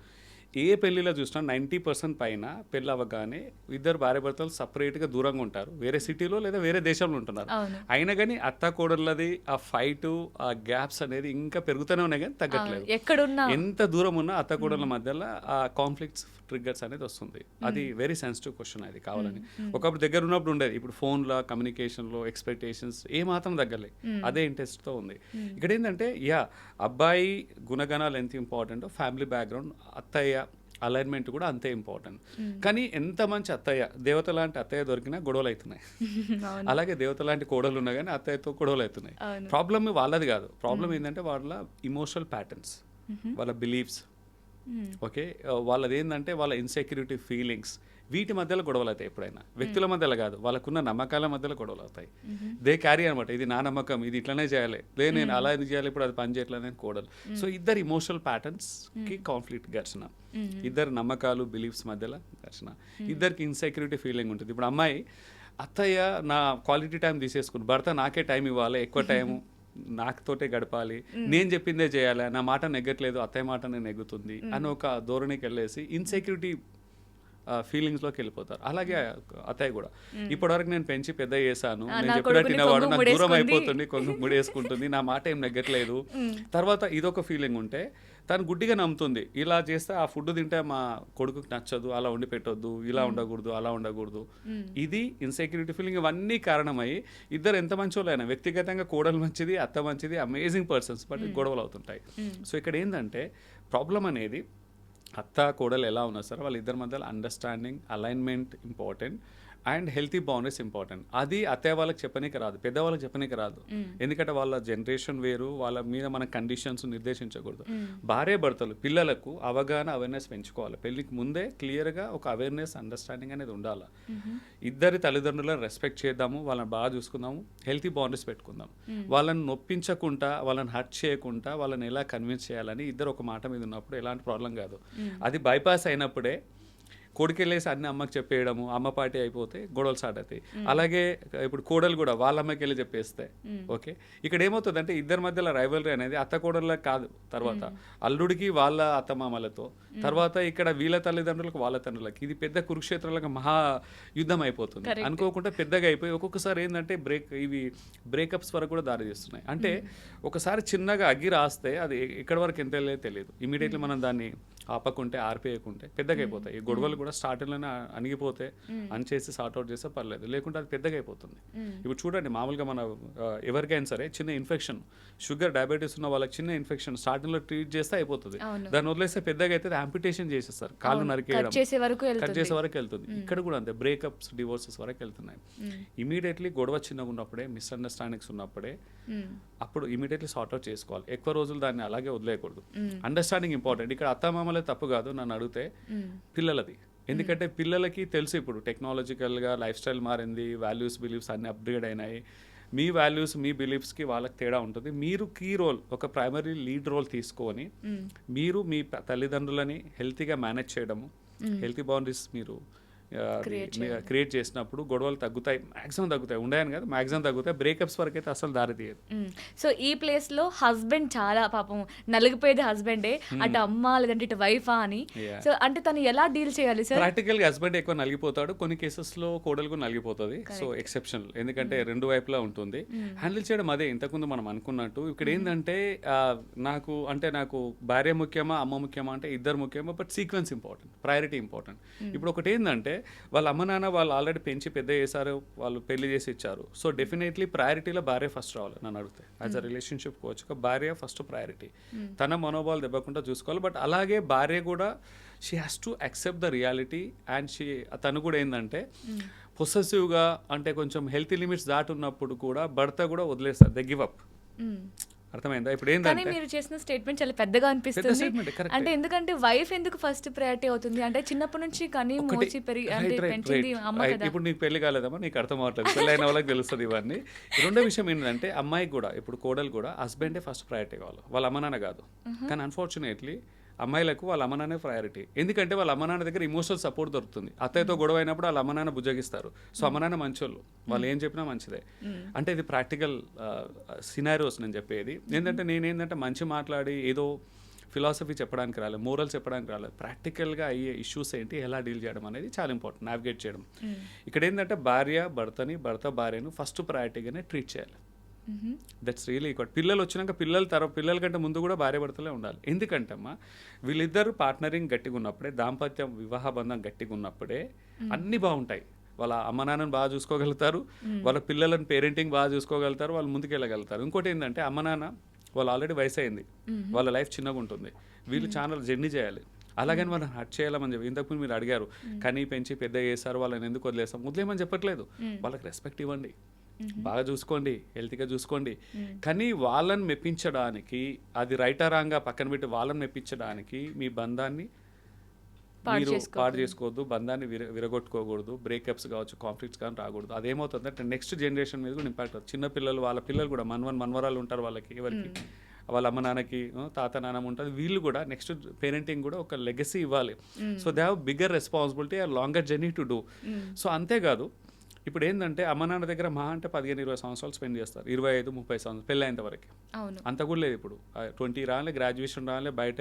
ఏ పెళ్లిలో చూసినా 90% పైన పెళ్ళి అవ్వగానే ఇద్దరు భార్య భర్తలు సపరేట్గా దూరంగా ఉంటారు, వేరే సిటీలో లేదా వేరే దేశంలో ఉంటున్నారు. అయినా కానీ అత్త కోడళ్ళది ఆ ఫైట్, ఆ గ్యాప్స్ అనేది ఇంకా పెరుగుతూనే ఉన్నాయి కానీ తగ్గట్లేదు. ఎక్కడున్నా ఎంత దూరం ఉన్నా అత్త కోడళ్ళ మధ్యలో ఆ కాన్ఫ్లిక్ట్స్, ట్రిగ్గర్స్ అనేది వస్తుంది. అది వెరీ సెన్సిటివ్ క్వశ్చన్ అది, కావాలని. ఒకప్పుడు దగ్గర ఉన్నప్పుడు ఉండేది, ఇప్పుడు ఫోన్లో, కమ్యూనికేషన్లో, ఎక్స్పెక్టేషన్స్ ఏ మాత్రం తగ్గలే, అదే ఇంట్రెస్ట్తో ఉంది. ఇక్కడ ఏంటంటే అబ్బాయి గుణగణాలు ఎంత ఇంపార్టెంటో ఫ్యామిలీ బ్యాక్గ్రౌండ్, అత్తయ్య అలైన్మెంట్ కూడా అంతే ఇంపార్టెంట్. కానీ ఎంత మంచి అత్తయ్య, దేవత లాంటి అత్తయ్య దొరికినా గొడవలు అవుతున్నాయి, అలాగే దేవత లాంటి కోడలు ఉన్నా కానీ అత్తయ్యతో గొడవలు అవుతున్నాయి. ప్రాబ్లమ్ వాళ్ళది కాదు, ప్రాబ్లం ఏంటంటే వాళ్ళ ఇమోషనల్ ప్యాటర్న్స్, వాళ్ళ బిలీఫ్స్, ఓకే, వాళ్ళది ఏంటంటే వాళ్ళ ఇన్సెక్యూరిటీ ఫీలింగ్స్, వీటి మధ్యలో గొడవలు అవుతాయి. ఎప్పుడైనా వ్యక్తుల మధ్యలో కాదు, వాళ్ళకున్న నమ్మకాల మధ్యలో గొడవలు అవుతాయి. దే క్యారీ అనమాట, ఇది నా నమ్మకం, ఇది ఇట్లనే చేయాలి, లేదు నేను అలా ఎందుకు చేయాలి, ఇప్పుడు అది పని చేయట్లేదు కోడలు. సో ఇద్దరు ఇమోషనల్ ప్యాటర్న్స్కి కాన్ఫ్లిక్ట్, ఘర్షణ, ఇద్దరు నమ్మకాలు, బిలీఫ్స్ మధ్యలో ఘర్షణ, ఇద్దరికి ఇన్సెక్యూరిటీ ఫీలింగ్ ఉంటుంది. ఇప్పుడు అమ్మాయి అత్తయ్య నా క్వాలిటీ టైం తీసేసుకుని, భర్త నాకే టైం ఇవ్వాలి, ఎక్కువ టైము నాకుతోటే గడపాలి, నేను చెప్పిందే చేయాలి, నా మాట నెగ్గట్లేదు, అత్తయ్య మాట నేను నెగ్గుతుంది అని ఒక ధోరణికి వెళ్ళేసి ఇన్సెక్యూరిటీ ఫీలింగ్స్లోకి వెళ్ళిపోతారు. అలాగే అత్తయ్య కూడా ఇప్పటివరకు నేను పెంచి పెద్ద చేశాను, నేను చెప్పినట్టు తినేవాడు, నాకు దూరం అయిపోతుంది, కొంచెం ముడేసుకుంటుంది, నా మాట ఏం నెగ్గట్లేదు, తర్వాత ఇదొక ఫీలింగ్ ఉంటే తను గుడ్డిగా నమ్ముతుంది, ఇలా చేస్తే ఆ ఫుడ్ తింటే మా కొడుకుకి నచ్చదు, అలా వండి పెట్టొద్దు, ఇలా ఉండకూడదు, అలా ఉండకూడదు. ఇది ఇన్సెక్యూరిటీ ఫీలింగ్. ఇవన్నీ కారణమై ఇద్దరు ఎంత మంచోళ్ళైనా, వ్యక్తిగతంగా కోడలు మంచిది, అత్త మంచిది, అమేజింగ్ పర్సన్స్, బట్ గొడవలు అవుతుంటాయి. సో ఇక్కడ ఏంటంటే ప్రాబ్లం అనేది అత్త కోడలు ఎలా ఉన్నా సరే వాళ్ళిద్దరి మధ్యలో understanding, alignment important, and healthy boundaries important. అది అత్తయ్య వాళ్ళకి చెప్పనీకి రాదు, పెద్దవాళ్ళకి చెప్పనీకి రాదు, ఎందుకంటే వాళ్ళ జనరేషన్ వేరు, వాళ్ళ మీద మన కండిషన్స్ నిర్దేశించకూడదు. భార్య భర్తలు పిల్లలకు అవగాహన, అవేర్నెస్ పెంచుకోవాలి. పెళ్ళికి ముందే క్లియర్గా ఒక అవేర్నెస్, అండర్స్టాండింగ్ అనేది ఉండాలి. ఇద్దరి తల్లిదండ్రులను రెస్పెక్ట్ చేద్దాము, వాళ్ళని బాగా చూసుకుందాము, హెల్తీ బౌండరీస్ పెట్టుకుందాం. వాళ్ళని నొప్పించకుండా, వాళ్ళని హర్ట్ చేయకుండా, వాళ్ళని ఎలా కన్విన్స్ చేయాలని ఇద్దరు ఒక మాట మీద ఉన్నప్పుడు ఎలాంటి ప్రాబ్లం కాదు. అది బైపాస్ అయినప్పుడే కొడుకెళ్ళేసి అన్ని అమ్మకి చెప్పేయడము, అమ్మ పార్టీ అయిపోతే గొడవలు స్టార్ట్ అవుతాయి. అలాగే ఇప్పుడు కోడలు కూడా వాళ్ళ అమ్మకి వెళ్ళి చెప్పేస్తే ఓకే. ఇక్కడ ఏమవుతుందంటే ఇద్దరి మధ్యలో రైవలరీ అనేది అత్త కోడళ్ళకి కాదు, తర్వాత అల్లుడికి వాళ్ళ అత్తమామలతో, తర్వాత ఇక్కడ వీళ్ళ తల్లిదండ్రులకు వాళ్ళ తండ్రులకి, ఇది పెద్ద కురుక్షేత్రాలకు మహా యుద్ధం అయిపోతుంది. అనుకోకుండా పెద్దగా అయిపోయి ఒక్కొక్కసారి ఏంటంటే ఇవి బ్రేకప్స్ వరకు కూడా దారి తీస్తున్నాయి. అంటే ఒకసారి చిన్నగా అగ్గి రాస్తే అది ఎక్కడి వరకు ఎంత తెలియదు, ఇమీడియట్లీ మనం దాన్ని ఆపకుంటే, ఆర్పేయకుంటే పెద్దగా అయిపోతాయి. ఈ గొడవలు కూడా స్టార్టింగ్లోనే అణిగిపోతే చేసి సార్ట్అవుట్ చేస్తే పర్లేదు, లేకుంటే అది పెద్దగా అయిపోతుంది. ఇప్పుడు చూడండి, మామూలుగా మన ఎవరికైనా సరే చిన్న ఇన్ఫెక్షన్, షుగర్, డయాబెటీస్ ఉన్న వాళ్ళకి చిన్న ఇన్ఫెక్షన్ స్టార్టింగ్లో ట్రీట్ చేస్తే అయిపోతుంది, దాన్ని వదిలేస్తే పెద్దగా అయితే యాంపిటేషన్ చేసేస్తారు, కాళ్ళు నరికేయడం, కట్ చేసే వరకు వెళ్తుంది. ఇక్కడ కూడా అంతే, బ్రేకప్స్, డివోర్సెస్ వరకు వెళ్తున్నాయి. ఇమీడియట్లీ గొడవ చిన్నగా ఉన్నప్పుడే, మిస్అండర్స్టాండింగ్స్ ఉన్నప్పుడే అప్పుడు ఇమీడియట్లీ సార్ట్అవుట్ చేసుకోవాలి. ఎక్కువ రోజులు దాన్ని అలాగే వదిలేయకూడదు. Understanding important. ఇక్కడ అత్తమామలే తప్పు కాదు, నన్ను అడిగితే పిల్లలది. ఎందుకంటే పిల్లలకి తెలుసు ఇప్పుడు టెక్నాలజికల్గా లైఫ్ స్టైల్ మారింది, వాల్యూస్, బిలీఫ్స్ అన్ని అప్గ్రేడ్ అయినాయి. మీ వాల్యూస్, మీ బిలీఫ్స్కి వాళ్ళకి తేడా ఉంటుంది. మీరు కీ రోల్, ఒక ప్రైమరీ లీడ్ రోల్ తీసుకొని మీరు మీ తల్లిదండ్రులని హెల్తీగా మేనేజ్ చేయడము, హెల్తీ బౌండరీస్ మీరు క్రియేట్ చేసినప్పుడు గొడవలు తగ్గుతాయి, మ్యాక్సిమం తగ్గుతాయి, ఉండేయని కదా మ్యాక్సిమం తగ్గుతాయి, బ్రేకప్స్ వరకు అయితే అసలు దారి తీయదు. సో ఈ ప్లేస్ లో హస్బెండ్ చాలా పాపం నలిగిపోయేది హస్బెండే, అటు అమ్మ లేదంటే ఇటు వైఫా అని. సో అంటే తను ఎలా డీల్ చేయాలి సార్? ప్రాక్టికల్ గా హస్బెండ్ ఎక్కువ నలిగిపోతాడు, కొన్ని కేసెస్ లో కోడలు కూడా నలిగిపోతుంది. సో ఎక్సెప్షన్, ఎందుకంటే రెండు వైపులా ఉంటుంది. హ్యాండిల్ చేయడం అదే ఇంతకుముందు మనం అనుకున్నట్టు. ఇక్కడ ఏంటంటే నాకు భార్య ముఖ్యమా అమ్మ ముఖ్యమా అంటే ఇద్దరు ముఖ్యమా, but sequence important, priority important. ఇప్పుడు ఒకటి ఏంటంటే వాళ్ళ అమ్మ నాన్న వాళ్ళు ఆల్రెడీ పెంచి పెద్ద చేశారు, వాళ్ళు పెళ్లి చేసి ఇచ్చారు. సో డెఫినెట్లీ ప్రయారిటీలో భార్య ఫస్ట్ రావాలి నన్ను అడిగితే. యాజ్ అ రిలేషన్షిప్ కోచ్ భార్య ఫస్ట్ ప్రయారిటీ, తన మనోభావాలు దెబ్బకుండా చూసుకోవాలి. బట్ అలాగే భార్య కూడా she has to accept the reality and తను కూడా ఏంటంటే పొసెసివ్గా అంటే కొంచెం హెల్తీ లిమిట్స్ దాటున్నప్పుడు కూడా భర్త కూడా వదిలేస్తారు, దే గివ్ అప్. అర్థమైందా? ఇప్పుడు ఏంటంటే మీరు చేసిన స్టేట్మెంట్ చాలా పెద్దగా అనిపిస్తుంది. అంటే ఎందుకంటే వైఫ్ ఎందుకు ఫస్ట్ ప్రయారిటీ అవుతుంది అంటే చిన్నప్పటి నుంచి కానీ మోచి పెంచింది అమ్మ కదా. ఇప్పుడు నీకు పెళ్లి కాలేదమ్మా, నీకు అర్థం అవ్వట్లేదు, పెళ్ళి అయిన వాళ్ళకి తెలుస్తుంది ఇవన్నీ. రెండో విషయం ఏంటంటే అమ్మాయికి కూడా ఇప్పుడు కోడలు కూడా హస్బెండే ఫస్ట్ ప్రయారిటీ కావాలి, వాళ్ళ అమ్మ నాన్న కాదు. కానీ అన్ఫార్చునేట్లీ అమ్మాయిలకు వాళ్ళ అమ్మ నాన్నే ప్రయారిటీ. ఎందుకంటే వాళ్ళ అమ్మ నాన్న దగ్గర ఇమోషనల్ సపోర్ట్ దొరుకుతుంది. అత్తయ్యతో గొడవ అయినప్పుడు వాళ్ళ అమ్మ నాన్న బుజ్జగిస్తారు. సో అమ్మ నాన్న మంచోళ్ళు, వాళ్ళు ఏం చెప్పినా మంచిదే. అంటే ఇది ప్రాక్టికల్ సినారియోస్ నేను చెప్పేది. నేనేంటంటే మంచి మాట్లాడి ఏదో ఫిలాసఫీ చెప్పడానికి రాలేదు, మోరల్స్ చెప్పడానికి రాలేదు. ప్రాక్టికల్గా అయ్యే ఇష్యూస్ ఏంటి, ఎలా డీల్ చేయడం అనేది చాలా ఇంపార్టెంట్, నావిగేట్ చేయడం. ఇక్కడ ఏంటంటే భర్త భార్యను ఫస్ట్ ప్రయారిటీగానే ట్రీట్ చేయాలి. That's really important. పిల్లలు వచ్చినాక పిల్లల కంటే ముందు కూడా భార్య భర్తలే ఉండాలి. ఎందుకంటే అమ్మా వీళ్ళిద్దరు పార్ట్నరింగ్ గట్టిగా ఉన్నప్పుడే, దాంపత్యం వివాహ బంధం గట్టిగా ఉన్నప్పుడే అన్నీ బాగుంటాయి. వాళ్ళ అమ్మ నాన్నని బాగా చూసుకోగలుగుతారు, వాళ్ళ పిల్లలను పేరెంటింగ్ బాగా చూసుకోగలుగుతారు, వాళ్ళు ముందుకెళ్ళగలుగుతారు. ఇంకోటి ఏంటంటే అమ్మ నాన్న వాళ్ళు ఆల్రెడీ వయసు అయింది, వాళ్ళ లైఫ్ చిన్నగా ఉంటుంది, వీళ్ళు చాలా జర్నీ చేయాలి. అలాగని వాళ్ళని హర్ట్ చేయాలని చెప్పి ఇంతకుముందు మీరు అడిగారు, కనీ పెంచి పెద్ద చేశారు వాళ్ళని ఎందుకు వదిలేమని చెప్పట్లేదు. వాళ్ళకి రెస్పెక్ట్ ఇవ్వండి, బాగా చూసుకోండి, హెల్తీగా చూసుకోండి. కానీ వాళ్ళని మెప్పించడానికి, అది రైటా రాంగా పక్కన పెట్టి వాళ్ళని మెప్పించడానికి మీ బంధాన్ని మీరు పాడు చేసుకోవద్దు, బంధాన్ని విరగొట్టుకోకూడదు, బ్రేకప్స్ కావచ్చు, కాన్ఫ్లిక్ట్స్ కానీ రాకూడదు. అదేమవుతుందంటే నెక్స్ట్ జనరేషన్ మీద కూడా ఇంపాక్ట్ అవుతుంది. చిన్నపిల్లలు వాళ్ళ పిల్లలు కూడా మన్వరాలు ఉంటారు వాళ్ళకి, ఎవరికి వాళ్ళ అమ్మ నాన్నకి తాత నాన్నమ్మ ఉంటుంది, వీళ్ళు కూడా నెక్స్ట్ పేరెంటింగ్ కూడా ఒక లెగసీ ఇవ్వాలి. So they have bigger responsibility and longer journey to do. So అంతేకాదు ఇప్పుడు ఏంటంటే అమ్మ నాన్న దగ్గర మహా అంటే 15-20 సంవత్సరాలు స్పెండ్ చేస్తారు, 25-30 సంవత్సరాలు పెళ్ళి అయ్యేంత వరకు. అంత కూడా లేదు. ఇప్పుడు 20 రాలే, గ్రాడ్యుయేషన్ రాలే, బయట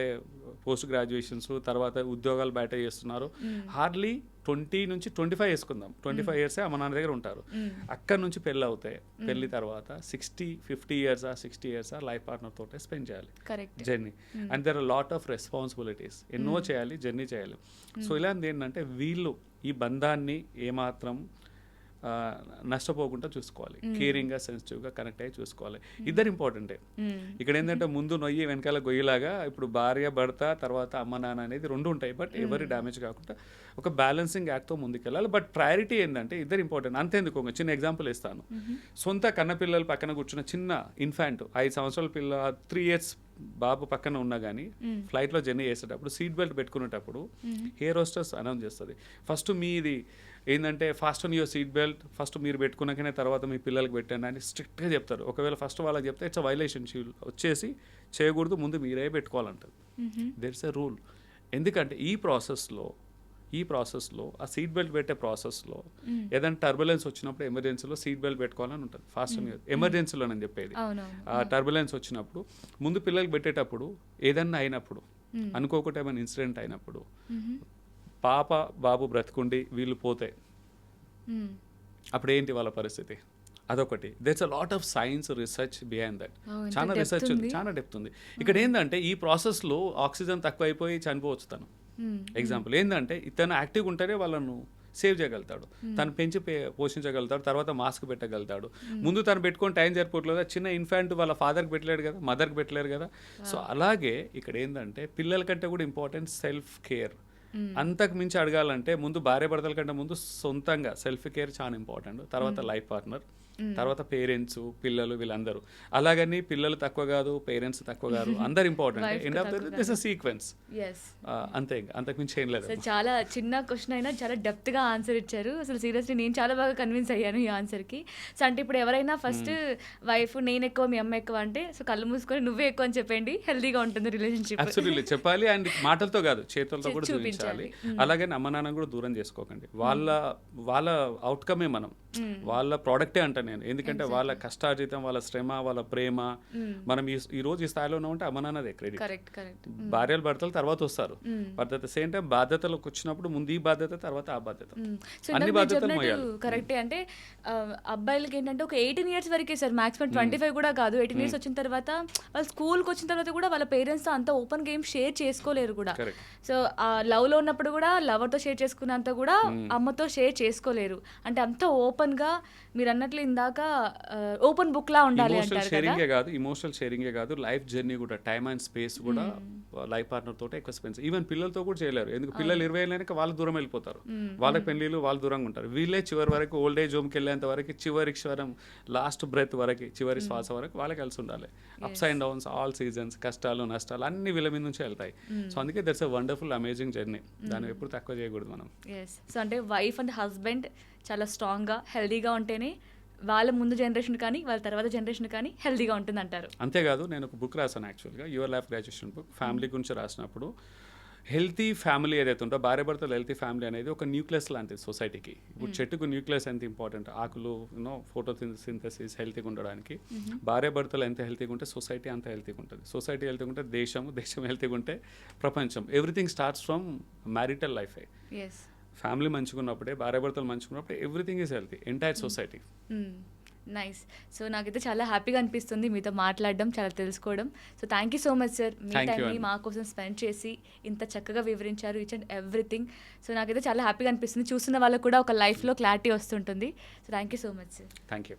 పోస్ట్ గ్రాడ్యుయేషన్స్, తర్వాత ఉద్యోగాలు బయట చేస్తున్నారు. హార్డ్లీ 20 నుంచి 25 వేసుకుందాం, 25 ఇయర్సే అమ్మ నాన్న దగ్గర ఉంటారు. అక్కడ నుంచి పెళ్ళి అవుతాయి. పెళ్ళి తర్వాత 50 ఇయర్స్ లైఫ్ పార్ట్నర్ తోటే స్పెండ్ చేయాలి journey. And there are lot of responsibilities, ఎన్నో చేయాలి, జర్నీ చేయాలి. సో ఇలాంటిది ఏంటంటే వీళ్ళు ఈ బంధాన్ని ఏమాత్రం నష్టపోకుండా చూసుకోవాలి, కేరింగ్గా సెన్సిటివ్గా కనెక్ట్ అయ్యి చూసుకోవాలి. ఇద్దరు ఇంపార్టెంటే. ఇక్కడ ఏంటంటే ముందు నొయ్యి వెనకాల గొయ్యిలాగా ఇప్పుడు భార్య భర్త తర్వాత అమ్మ నాన్న అనేది రెండు ఉంటాయి. బట్ ఎవరి డ్యామేజ్ కాకుండా ఒక బ్యాలెన్సింగ్ యాక్ట్తో ముందుకెళ్ళాలి. బట్ ప్రయారిటీ ఏంటంటే ఇద్దరు ఇంపార్టెంట్. అంతేందుకు ఒక చిన్న ఎగ్జాంపుల్ ఇస్తాను. సొంత కన్నపిల్లలు పక్కన కూర్చున్న చిన్న ఇన్ఫాంట్ 5 సంవత్సరాల పిల్ల 3 years బాబు పక్కన ఉన్నా కానీ ఫ్లైట్లో జర్నీ చేసేటప్పుడు సీట్ బెల్ట్ పెట్టుకునేటప్పుడు ఎయిర్ హోస్టెస్ అనౌన్స్ చేస్తుంది, ఫస్ట్ మీది ఏంటంటే fast on your seat belt, first మీరు పెట్టుకున్నాకనే తర్వాత మీ పిల్లలకి పెట్టండి అని స్ట్రిక్ట్గా చెప్తారు. ఒకవేళ ఫస్ట్ వాళ్ళకి చెప్తే ఇట్స్ వైలేషన్, వచ్చేసి చేయకూడదు, ముందు మీరే పెట్టుకోవాలంటారు. That's a rule. ఎందుకంటే ఈ ప్రాసెస్లో ఆ సీట్ బెల్ట్ పెట్టే ప్రాసెస్లో ఏదైనా టర్బులెన్స్ వచ్చినప్పుడు ఎమర్జెన్సీలో సీట్ బెల్ట్ పెట్టుకోవాలని ఉంటుంది. ఫాస్ట్ ఎమర్జెన్సీలో నేను చెప్పేది. ఆ టర్బులెన్స్ వచ్చినప్పుడు ముందు పిల్లలకి పెట్టేటప్పుడు ఏదన్నా అయినప్పుడు, అనుకోకుండా ఏమైనా ఇన్సిడెంట్ అయినప్పుడు, పాప బాబు బ్రతుకుండి వీళ్ళు పోతే అప్పుడు ఏంటి వాళ్ళ పరిస్థితి, అదొకటి. That's a lot of science research behind that. చాలా రీసెర్చ్ ఉంది, చాలా డెప్త్ ఉంది. ఇక్కడ ఏంటంటే ఈ ప్రాసెస్లో ఆక్సిజన్ తక్కువైపోయి చనిపోవచ్చు తను. ఎగ్జాంపుల్ ఏంటంటే ఇతను యాక్టివ్గా ఉంటేనే వాళ్ళను సేవ్ చేయగలుగుతాడు, తను పెంచి పోషించగలుగుతాడు, తర్వాత మాస్క్ పెట్టగలుగుతాడు. ముందు తను పెట్టుకొని టైం సరిపోవట్లేదు, చిన్న ఇన్ఫాంట్ వాళ్ళ ఫాదర్కి పెట్టలేడు కదా, మదర్కి పెట్టలేరు కదా. సో అలాగే ఇక్కడ ఏంటంటే పిల్లల కంటే కూడా ఇంపార్టెంట్ సెల్ఫ్ కేర్. అంతకు మించి అడగాలంటే ముందు భార్య భర్తల కంటే ముందు సొంతంగా సెల్ఫ్ కేర్ చాలా ఇంపార్టెంట్, తర్వాత లైఫ్ పార్ట్నర్, తర్వాత పేరెంట్స్, పిల్లలు, వీళ్ళందరూ. అలాగని పిల్లలు తక్కువ కాదు, పేరెంట్స్ తక్కువ కాదు, అందరు important. End of this sequence అంతే, అంతకు మించి ఏం లేదు. చాలా చిన్న క్వశ్చన్ అయినా చాలా డెప్త్గా ఆన్సర్ ఇచ్చారు. అసలు సీరియస్లీ నేను చాలా బాగా కన్విన్స్ అయ్యాను ఈ ఆన్సర్కి. సో అంటే ఇప్పుడు ఎవరైనా ఫస్ట్ వైఫ్ నేను ఎక్కువ మీ అమ్మ ఎక్కువ అంటే సో కళ్ళు మూసుకొని నువ్వే ఎక్కువ అని చెప్పండి, హెల్తీగా ఉంటుంది రిలేషన్షిప్. అబ్సల్యూట్లీ చెప్పాలి. అండ్ మాటలతో కాదు, చేతులతో కూడా చూపించాలి. చేయాలి. అలాగే అమ్మ నాన్న కూడా దూరం చేసుకోకండి. వాళ్ళ అవుట్కమే మనం, వాళ్ళ ప్రోడక్టే అంట నేను. ఎందుకంటే వాళ్ళ కష్టార్జితం, వాళ్ళ శ్రమ, వాళ్ళ ప్రేమ, మనం ఈ రోజు ఈ స్థాయిలో ఉన్నామంటే అమ్మ నాన్నదే క్రెడిట్. కరెక్ట్. భార్యలు భర్తలు తర్వాత వస్తారు, but at the same time బాధ్యతలకు వచ్చినప్పుడు ముందు ఈ బాధ్యత, తర్వాత ఆ బాధ్యత, అన్ని బాధ్యతలు మోయాలి. కరెక్టే. అంటే అబ్బాయిలకి ఏంటంటే ఒక 18 years వరకే సార్, మాక్సిమం 25 కూడా కాదు. 18 years వచ్చిన తర్వాత వాళ్ళు స్కూల్కి వచ్చిన తర్వాత కూడా వాళ్ళ పేరెంట్స్తో అంత ఓపెన్ గేమ్ షేర్ చేసుకోలేరు కూడా. సో ఆ లవ్లో ఉన్నప్పుడు కూడా లవర్తో షేర్ చేసుకున్నంత కూడా అమ్మతో షేర్ చేసుకోలేరు. అంటే అంత ఓపెన్గా మీరు అన్నట్లు ఇందాక ఓపెన్ బుక్ లా ఉండాలి అంటారు కదా. ఇమోషనల్ షేరింగే కాదు, లైఫ్ జర్నీ కూడా, టైమ్ అండ్ స్పేస్ కూడా లైఫ్ పార్ట్నర్ తోటే ఎక్కువ స్పెండ్. ఈవెన్ పిల్లలతో కూడా చేయలేరు. ఎందుకు పిల్లలు 20 ఏళ్ళైనా వాళ్ళు దూరం వెళ్ళిపోతారు, వాళ్ళ పెళ్లిళ్ళు వాళ్ళు దూరంగా ఉంటారు. వీళ్ళే చివరి వరకు ఓల్డ్ ఏజ్ హోమ్కి వెళ్ళేంత వరకు, చివరి క్షరం లాస్ట్ బ్రెత్ వరకు, చివరి శ్వాస వరకు వాళ్ళకి కలిసి ఉండాలి. Ups and downs, all seasons, కష్టాలు నష్టాలు అన్ని వీళ్ళ మీద నుంచి వెళ్తాయి. సో అందుకే that's a wonderful amazing journey. దాన్ని ఎప్పుడు తక్కువ చేయకూడదు మనం. సో అంటే వైఫ్ అండ్ హస్బెండ్ చాలా స్ట్రాంగ్గా హెల్దీగా ఉంటేనే వాళ్ళ ముందు జనరేషన్ కానీ వాళ్ళ తర్వాత జనరేషన్ కానీ హెల్దీగా ఉంటుంది అంటారు. అంతేకాదు, నేను ఒక బుక్ రాశాను యాక్చువల్గా, your life graduation book. Family గురించి రాసినప్పుడు హెల్తీ ఫ్యామిలీ ఏదైతే ఉందో, భార్య భర్తలు హెల్తీ ఫ్యామిలీ అనేది ఒక న్యూక్లియస్ లాంటిది సొసైటీకి. ఇప్పుడు చెట్టుకు న్యూక్లియస్ ఎంత ఇంపార్టెంట్, ఆకులు ఫోటోసింథసిస్ హెల్తీగా ఉండడానికి, భార్య భర్తలు ఎంత హెల్తీగా ఉంటే సొసైటీ అంత హెల్తీగా ఉంటుంది. సొసైటీ హెల్తీగా ఉంటే దేశం హెల్తీగా ఉంటే ప్రపంచం. ఎవ్రీథింగ్ స్టార్ట్స్ ఫ్రమ్ మ్యారిటల్ లైఫే. ఫ్యామిలీ మంచుకున్నప్పుడే, భార్య భర్తలు మంచుకున్నప్పుడే everything is healthy, entire society. Nice. So నాకైతే చాలా హ్యాపీగా అనిపిస్తుంది మీతో మాట్లాడడం, చాలా తెలుసుకోవడం. So thank you so much sir, మీ టైంని మా కోసం స్పెండ్ చేసి ఇంత చక్కగా వివరించారు ఈచ్ అండ్ ఎవ్రీథింగ్. సో నాకైతే చాలా హ్యాపీగా అనిపిస్తుంది, చూస్తున్న వాళ్ళకు కూడా ఒక లైఫ్లో క్లారిటీ వస్తుంటుంది. So thank you so much sir. Thank you.